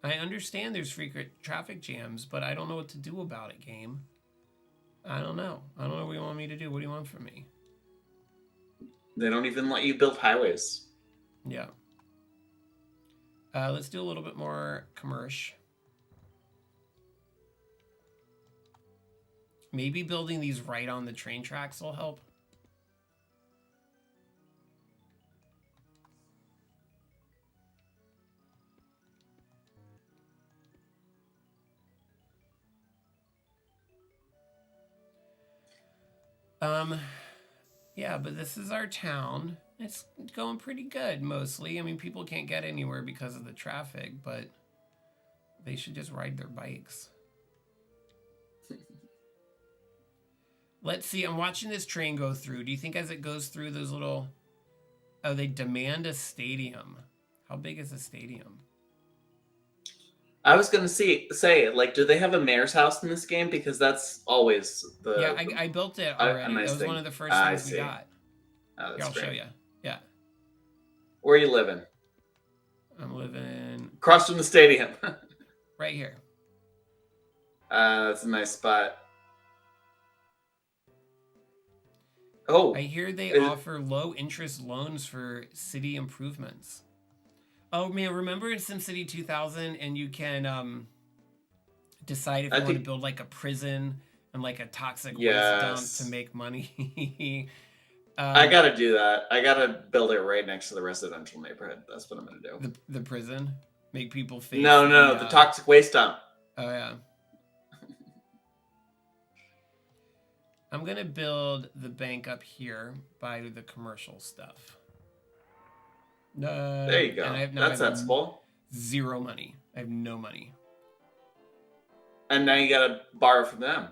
I understand there's frequent traffic jams, but I don't know what to do about it, game. I don't know. I don't know what you want me to do. What do you want from me? They don't even let you build highways. Yeah. Let's do a little bit more commercial. Maybe building these right on the train tracks will help. Yeah, but this is our town. It's going pretty good, mostly. I mean, people can't get anywhere because of the traffic, but they should just ride their bikes. Let's see. I'm watching this train go through. Do you think as it goes through those little... Oh, they demand a stadium. How big is a stadium? I was going to say, like, do they have a mayor's house in this game? Because that's always the... Yeah, I built it already. Nice that was thing. one of the first things we got. Oh, Here, I'll show you. Yeah. Where are you living? I'm living... Across from the stadium. Right here. That's a nice spot. Oh. I hear they offer low-interest loans for city improvements. Oh, man, remember in SimCity 2000 and you can decide if you want to build like a prison and like a toxic waste dump to make money? I gotta do that. I gotta build it right next to the residential neighborhood. That's what I'm gonna do. The prison, make people face. No, the toxic waste dump. Oh yeah. I'm gonna build the bank up here by the commercial stuff. There you go. That's sensible. Zero money. I have no money. And now you gotta borrow from them.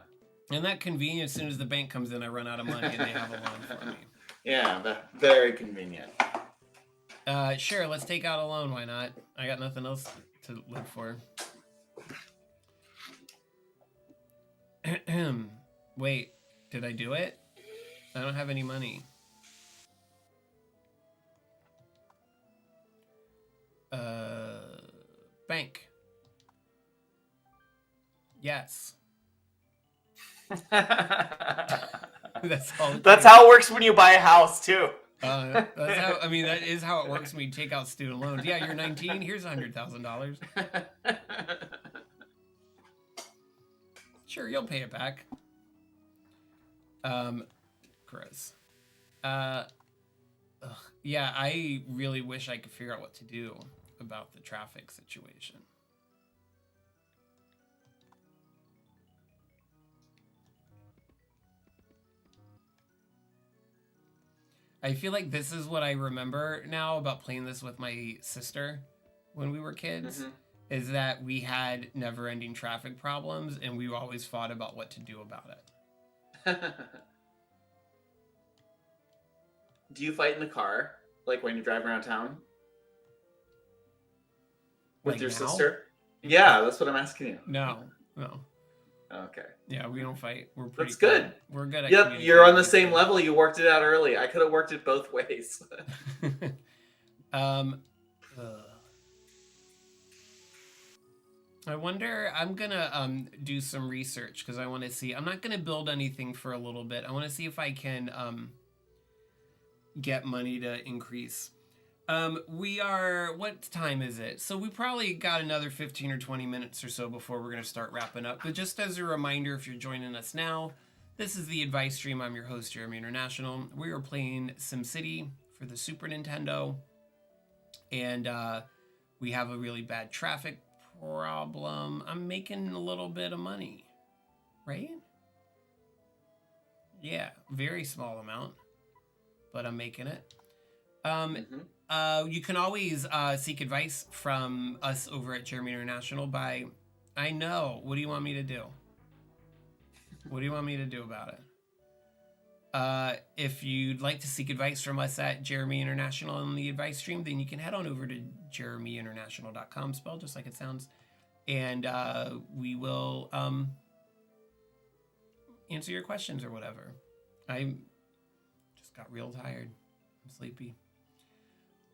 And that convenient. As soon as the bank comes in, I run out of money and they have a loan for me. Yeah, very convenient. Sure, let's take out a loan. Why not? I got nothing else to live for. Wait, did I do it? I don't have any money. Bank. Yes. That's how it works when you buy a house too. That's how. I mean, that is how it works when you take out student loans. Yeah, you're 19. Here's $100,000. Sure, you'll pay it back. Gross. Yeah, I really wish I could figure out what to do about the traffic situation. I feel like this is what I remember now about playing this with my sister when we were kids, is that we had never-ending traffic problems, and we always fought about what to do about it. Do you fight in the car, like when you're driving around town? With your sister? Yeah, that's what I'm asking you. No. Okay. Yeah, we don't fight. We're pretty That's good. We're good at Yep, you're on the same level. You worked it out early. I could have worked it both ways. I wonder, I'm gonna do some research because I want to see. I'm not gonna build anything for a little bit. I want to see if I can get money to increase. What time is it? So we probably got another 15 or 20 minutes or so before we're going to start wrapping up. But just as a reminder, if you're joining us now, this is the advice stream. I'm your host, Jeremy International. We are playing SimCity for the Super Nintendo. And we have a really bad traffic problem. I'm making a little bit of money, right? Yeah, very small amount, but I'm making it. You can always seek advice from us over at Jeremy International by, I know, what do you want me to do? What do you want me to do about it? If you'd like to seek advice from us at Jeremy International on the advice stream, then you can head on over to JeremyInternational.com, spelled just like it sounds, and we will answer your questions or whatever. I just got real tired. I'm sleepy.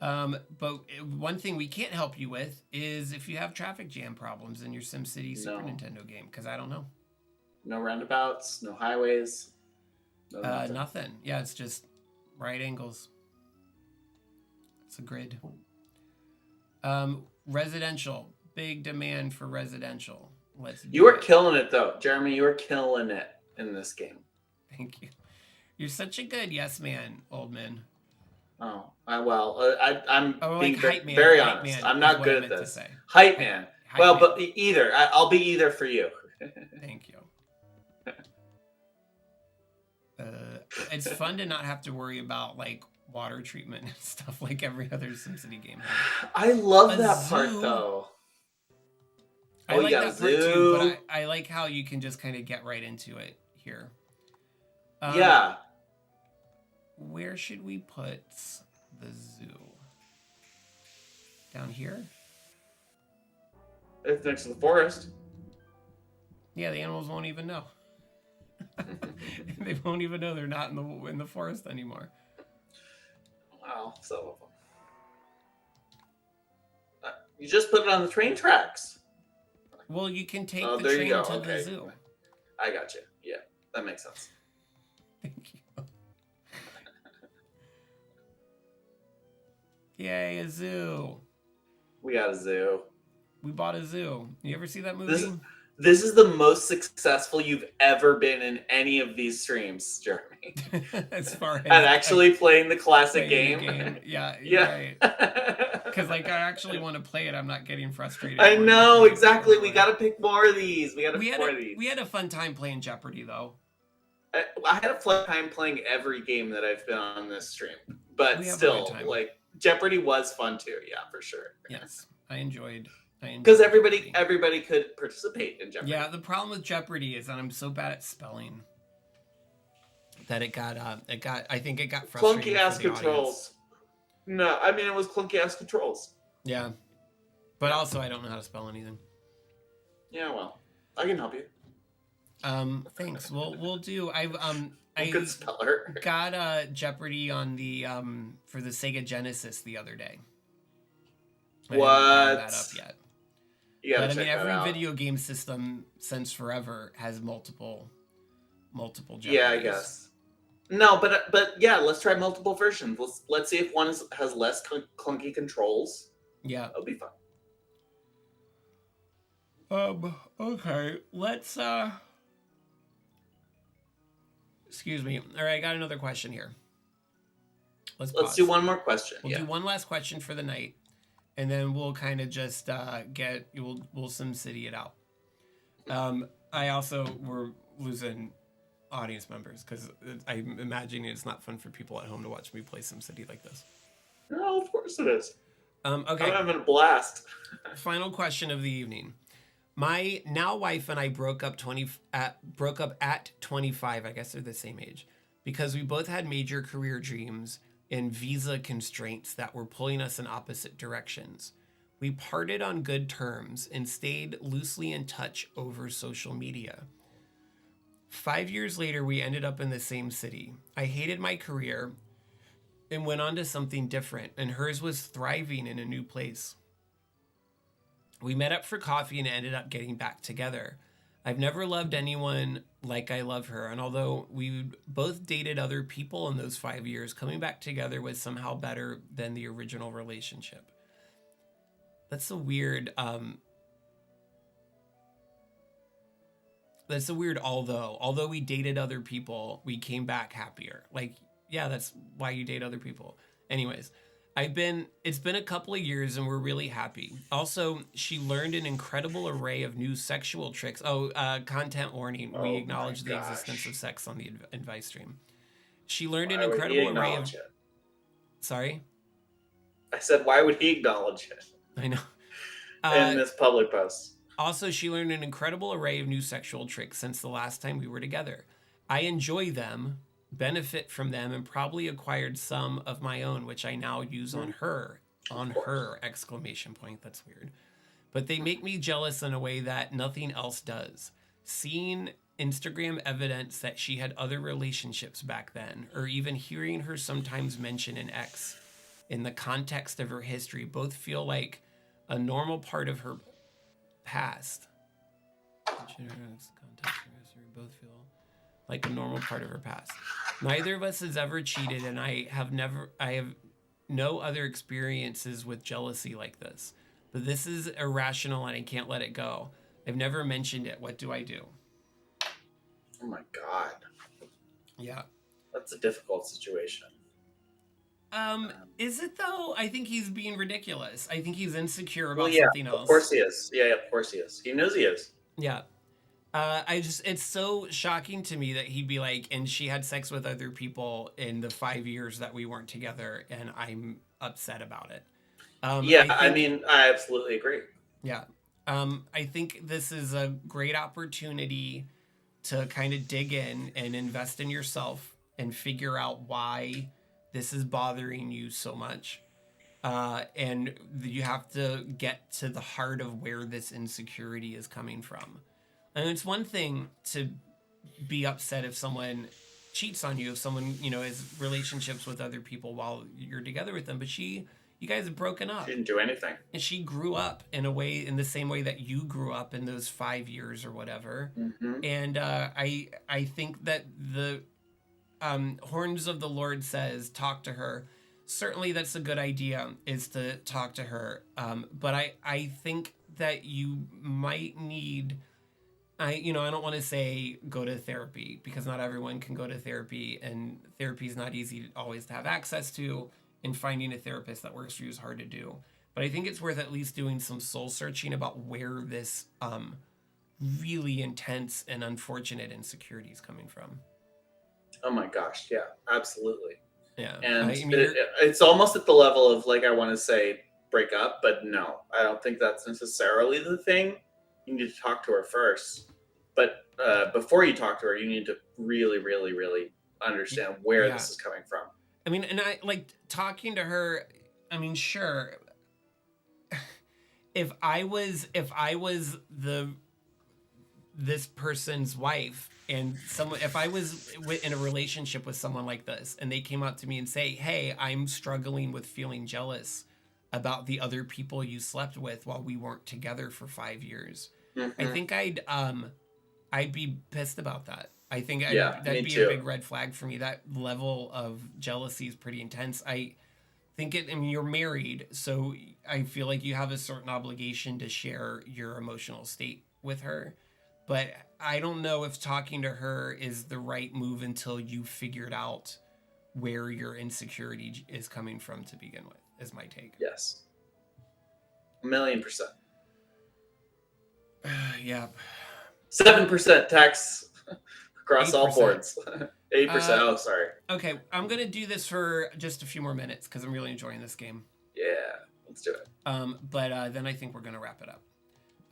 But one thing we can't help you with is if you have traffic jam problems in your SimCity Super Nintendo game, because I don't know. No roundabouts, no highways. No nothing. Yeah, it's just right angles. It's a grid. Residential. Big demand for residential. You are killing it, though. Jeremy, you are killing it in this game. Thank you. You're such a good yes man, old man. Oh, I'm being like very honest. I'm not good at this. Hype man. But either. I'll be either for you. Thank you. It's fun to not have to worry about like water treatment and stuff like every other SimCity game has. I love that part though. I like that part too, but I like how you can just kind of get right into it here. Yeah. Where should we put the zoo? Down here? It's next to the forest. Yeah, the animals won't even know. They won't even know they're not in the forest anymore. Wow, some of them. You just put it on the train tracks. Well, you can take the train to the zoo. I got you. Yeah, that makes sense. Thank you. Yay, a zoo. We got a zoo. We bought a zoo. You ever see that movie? This is the most successful you've ever been in any of these streams, Jeremy. As far as and actually playing the classic playing game. Yeah, you're Yeah. right. Because like I actually want to play it. I'm not getting frustrated. I wanting to know, play it exactly. before We I- got to pick more of these. We We had a fun time playing Jeopardy though. I had a fun time playing every game that I've been on this stream, but We have a still, good time. like Jeopardy was fun too. Yeah, for sure. Yes, I enjoyed Because Jeopardy. everybody could participate in Jeopardy. Yeah, the problem with Jeopardy is that I'm so bad at spelling that it got I think it got frustrating. Clunky ass for the controls. audience. No, I mean it was clunky ass controls. Yeah, but also I don't know how to spell anything. Yeah, well, I can help you. Thanks. We'll do. I Good speller. got Jeopardy on the for the Sega Genesis the other day. I haven't wound that up yet. But I mean, every video game system since forever has multiple Jeopardies. Yeah, I guess. No, but yeah, let's try multiple versions. Let's see if one has less clunky controls. Yeah, that'll be fun. Okay. Let's excuse me. All right, I got another question here. Let's do one more question. We'll do one last question for the night, and then we'll kind of just we'll SimCity it out. I also we're losing audience members because I'm imagining it's not fun for people at home to watch me play SimCity like this. No, of course it is. Okay. I'm having a blast. Final question of the evening. My now wife and I broke up at 25. I guess they're the same age because we both had major career dreams and visa constraints that were pulling us in opposite directions. We parted on good terms and stayed loosely in touch over social media. 5 years later, we ended up in the same city. I hated my career and went on to something different, and hers was thriving in a new place. We met up for coffee and ended up getting back together. I've never loved anyone like I love her, and although we both dated other people in those 5 years, coming back together was somehow better than the original relationship. That's a weird, although we dated other people, we came back happier. Like, yeah, that's why you date other people. Anyways, it's been a couple of years and we're really happy. Also, she learned an incredible array of new sexual tricks. Content warning. We acknowledge the existence of sex on the advice stream. She learned an incredible array of... Sorry? I said, why would he acknowledge it? I know. In this public post. Also, she learned an incredible array of new sexual tricks since the last time we were together. I enjoy them, benefit from them, and probably acquired some of my own, which I now use on her. On her, exclamation point. That's weird. But they make me jealous in a way that nothing else does. Seeing Instagram evidence that she had other relationships back then, or even hearing her sometimes mention an ex in the context of her history, both feel like a normal part of her past. Both feel like a normal part of her past. Neither of us has ever cheated, and I have no other experiences with jealousy like this. But this is irrational and I can't let it go. I've never mentioned it. What do I do? Oh my God. Yeah. That's a difficult situation. Is it though? I think he's being ridiculous. I think he's insecure about something else. Of course he is. Yeah, of course he is. He knows he is. Yeah. It's so shocking to me that he'd be like, and she had sex with other people in the 5 years that we weren't together, and I'm upset about it. I absolutely agree. Yeah. I think this is a great opportunity to kind of dig in and invest in yourself and figure out why this is bothering you so much. And you have to get to the heart of where this insecurity is coming from. And it's one thing to be upset if someone cheats on you, if someone, has relationships with other people while you're together with them, but you guys have broken up. She didn't do anything. And she grew up in the same way that you grew up in those 5 years or whatever. Mm-hmm. And I think that the Horns of the Lord says, talk to her. Certainly that's a good idea, is to talk to her. But I think that you might need I don't want to say go to therapy because not everyone can go to therapy, and therapy is not easy always to have access to, and finding a therapist that works for you is hard to do. But I think it's worth at least doing some soul searching about where this really intense and unfortunate insecurity is coming from. Oh my gosh, yeah, absolutely. Yeah. And I mean, it's almost at the level of like, I want to say break up, but no, I don't think that's necessarily the thing. You need to talk to her first. But before you talk to her, you need to really, really, really understand where yeah. this is coming from. I mean, and I like talking to her. I mean, sure. If I was this person's wife, and if I was in a relationship with someone like this and they came up to me and say, hey, I'm struggling with feeling jealous about the other people you slept with while we weren't together for 5 years, I think I'd be pissed about that. I think that'd be a big red flag for me. That level of jealousy is pretty intense. I mean, you're married, so I feel like you have a certain obligation to share your emotional state with her. But I don't know if talking to her is the right move until you figured out where your insecurity is coming from to begin with, is my take. Yes. 1,000,000%. Yeah. 7% tax across 8%. all boards. 8%. Oh, sorry. Okay, I'm going to do this for just a few more minutes because I'm really enjoying this game. Yeah, let's do it. But then I think we're going to wrap it up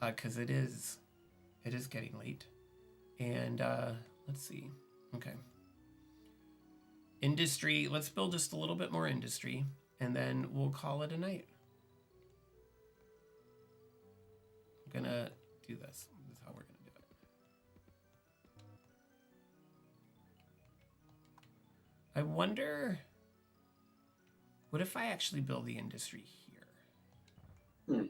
because it is getting late. And let's see. Okay. Industry. Let's build just a little bit more industry, and then we'll call it a night. I'm going to do this. This is how we're going to do it. I wonder, what if I actually build the industry here?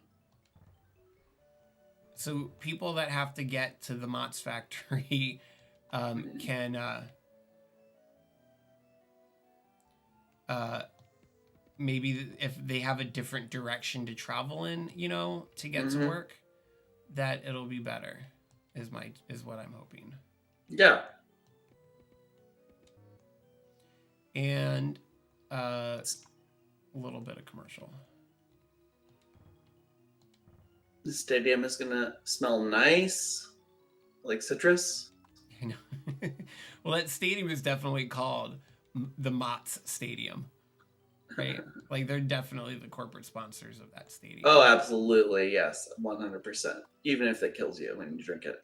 So people that have to get to the Mott's factory can maybe if they have a different direction to travel in, to get to work, that it'll be better. Is what I'm hoping. Yeah. And a little bit of commercial. The stadium is gonna smell nice, like citrus. I know. Well, that stadium is definitely called the Mott's Stadium, right? Like they're definitely the corporate sponsors of that stadium. Oh, absolutely, yes, 100%. Even if it kills you when you drink it,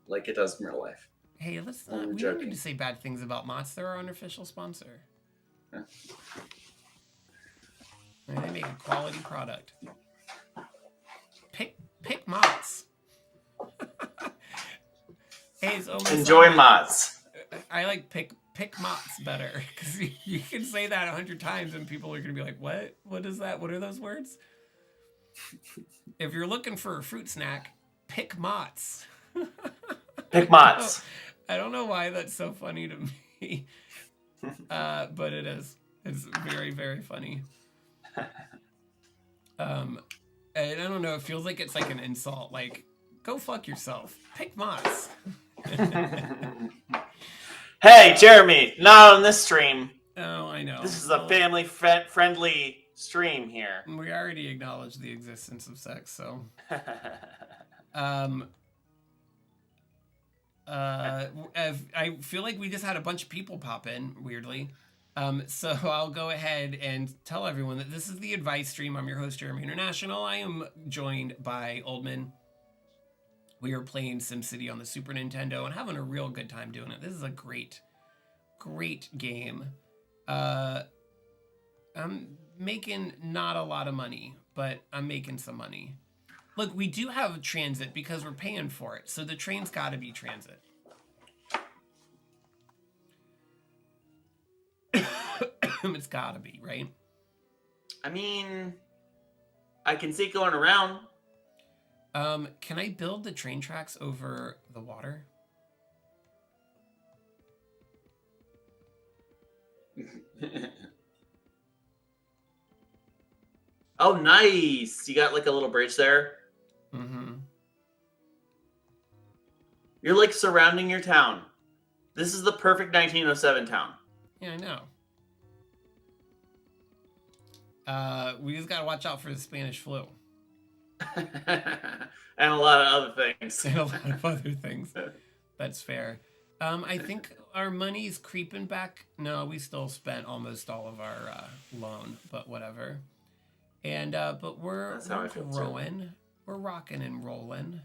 like it does in real life. Hey, let's not. We don't need to say bad things about Mott's. They're our unofficial sponsor. Yeah. And they make a quality product. Pick Mott's. Hey, it's almost enjoy Mott's. I like pick Mott's better because you can say that 100 times and people are gonna be like, "What? What is that? What are those words?" If you're looking for a fruit snack, pick Mott's. Pick Mott's. I don't know why that's so funny to me, but it is. It's very, very funny. And I don't know. It feels like it's like an insult. Like, go fuck yourself. Pick Mott's. Hey, Jeremy, not on this stream. Oh, I know. This is a family-friendly stream here. We already acknowledged the existence of sex, so. I feel like we just had a bunch of people pop in, weirdly. So I'll go ahead and tell everyone that this is the advice stream. I'm your host, JeremyInternational. I am joined by Oldman. We are playing SimCity on the Super Nintendo and having a real good time doing it. This is a great, great game. I'm making not a lot of money, but I'm making some money. Look, we do have transit because we're paying for it, so the train's got to be transit. It's got to be, right? I mean, I can see it going around. Can I build the train tracks over the water? Oh, nice. You got like a little bridge there. Mm-hmm. You're like surrounding your town. This is the perfect 1907 town. Yeah, I know. We just gotta watch out for the Spanish flu. And a lot of other things. And a lot of other things. That's fair. I think our money's creeping back. No, we still spent almost all of our loan, but whatever. And but we're growing. We're rocking and rolling.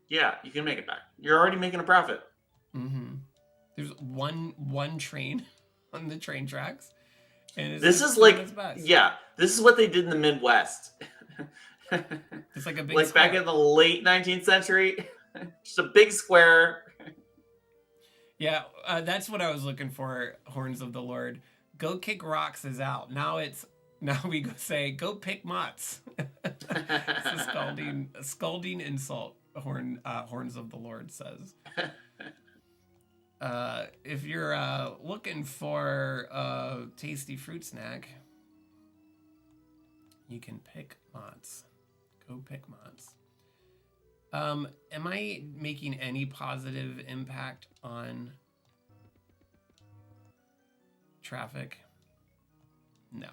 Yeah, you can make it back. You're already making a profit. Mm-hmm. There's one train on the train tracks. And this is like, yeah, this is what they did in the Midwest. It's like a big like square. back in the late 19th century. Just a big square. Yeah, that's what I was looking for. Horns of the Lord. Go kick rocks is out. Now we go say go pick motts. It's a scalding insult. Horns of the Lord says. If you're looking for a tasty fruit snack, you can pick motts. Go pick motts. Am I making any positive impact on traffic? No.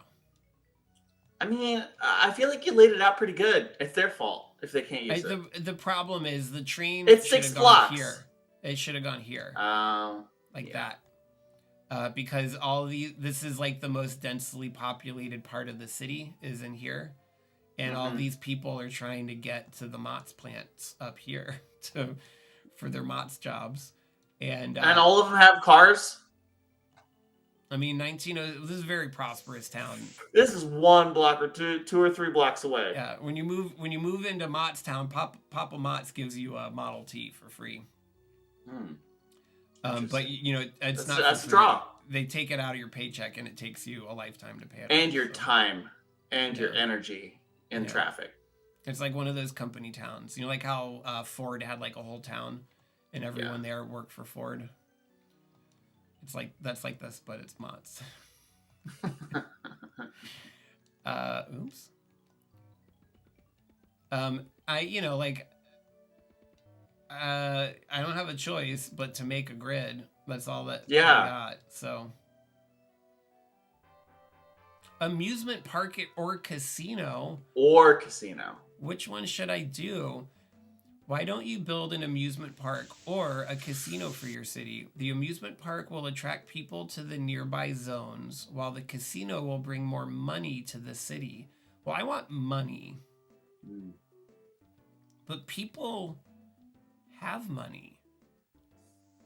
I mean, I feel like you laid it out pretty good. It's their fault if they can't use it. The problem is the train. It's 6 blocks. Here. It should have gone here. Like that. Because this is like the most densely populated part of the city is in here. And all these people are trying to get to the Mott's plants up here for their Mott's jobs. And all of them have cars? I mean, this is a very prosperous town. This is 1 block or 2 or 3 blocks away. Yeah, when you move into Mott's town, Papa Mott's gives you a Model T for free. But it's not. That's a draw. They take it out of your paycheck, and it takes you a lifetime to pay it. And your time, and your energy in traffic. It's like one of those company towns. You know, like how Ford had like a whole town, and everyone there worked for Ford. It's like that's like this, but it's Mott's. Oops. I don't have a choice but to make a grid. That's all that I got. So, amusement park or casino. Which one should I do? Why don't you build an amusement park or a casino for your city? The amusement park will attract people to the nearby zones, while the casino will bring more money to the city. Well, I want money. But people have money.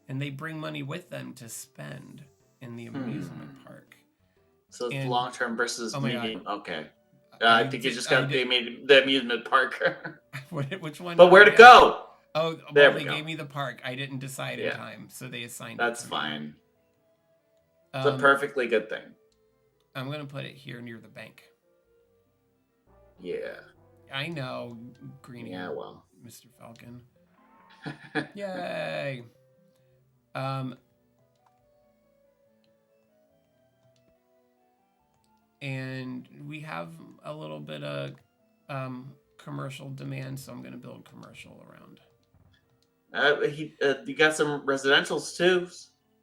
And they bring money with them to spend in the amusement park. So it's long-term versus medium. God. Okay. I think you just got the amusement park. Which one? But where to go? Oh, well, they gave me the park. I didn't decide in time, so they assigned it. That's fine. It's a perfectly good thing. I'm going to put it here near the bank. Yeah. I know, Greenie. Yeah, well. Mr. Falcon. Yay. And we have a little bit of commercial demand, so I'm going to build commercial around. You got some residentials too.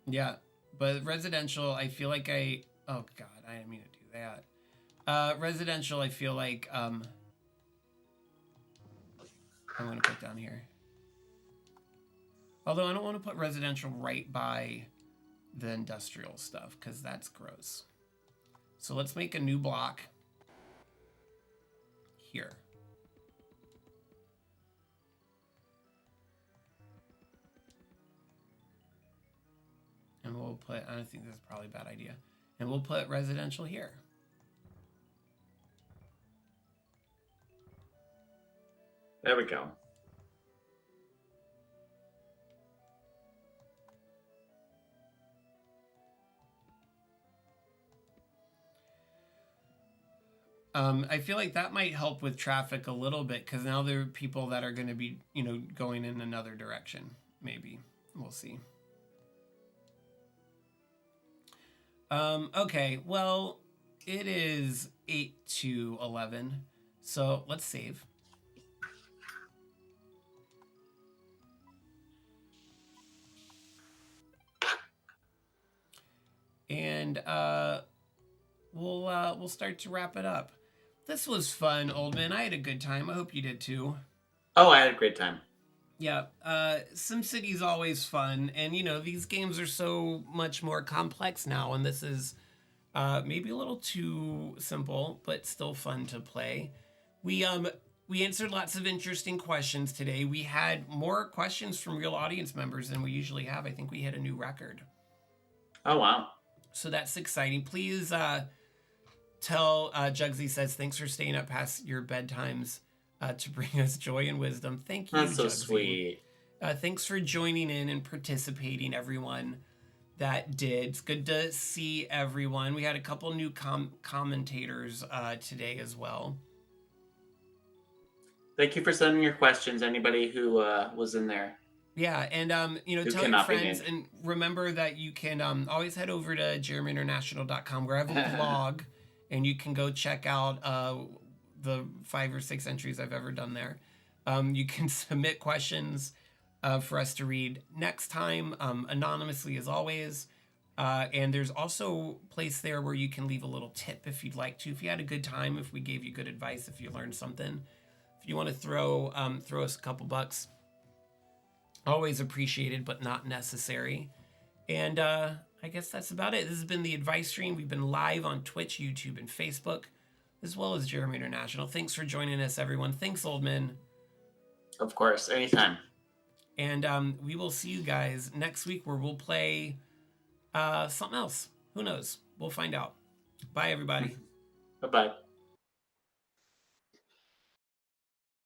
Yeah, but residential, I feel like oh God, I didn't mean to do that. Residential, I feel like I'm going to put down here. Although I don't want to put residential right by the industrial stuff because that's gross. So let's make a new block here. And we'll put, I don't think this is probably a bad idea. And we'll put residential here. There we go. I feel like that might help with traffic a little bit because now there are people that are going to be, going in another direction. Maybe. We'll see. Okay, well, it is 8-11. So let's save. and we'll start to wrap it up. This was fun, old man. I had a good time. I hope you did too. Oh, I had a great time. Yeah, SimCity's always fun, and these games are so much more complex now, and this is maybe a little too simple, but still fun to play. We answered lots of interesting questions today. We had more questions from real audience members than we usually have. I think we hit a new record. Oh, wow. So that's exciting. Please tell Jugsy says, thanks for staying up past your bedtimes to bring us joy and wisdom. Thank you, That's so Jugsy. sweet. Thanks for joining in and participating, everyone that did. It's good to see everyone. We had a couple new commentators today as well. Thank you for sending your questions, anybody who was in there. Yeah, and tell your friends, and remember that you can always head over to JeremyInternational.com where I have a blog, and you can go check out the 5 or 6 entries I've ever done there. You can submit questions for us to read next time, anonymously as always. And there's also a place there where you can leave a little tip if you'd like to. If you had a good time, if we gave you good advice, if you learned something, if you want to throw us a couple bucks, always appreciated, but not necessary. And I guess that's about it. This has been the advice stream. We've been live on Twitch, YouTube, and Facebook, as well as Jeremy International. Thanks for joining us, everyone. Thanks, old man. Of course, anytime. And we will see you guys next week where we'll play something else. Who knows? We'll find out. Bye, everybody. Bye-bye.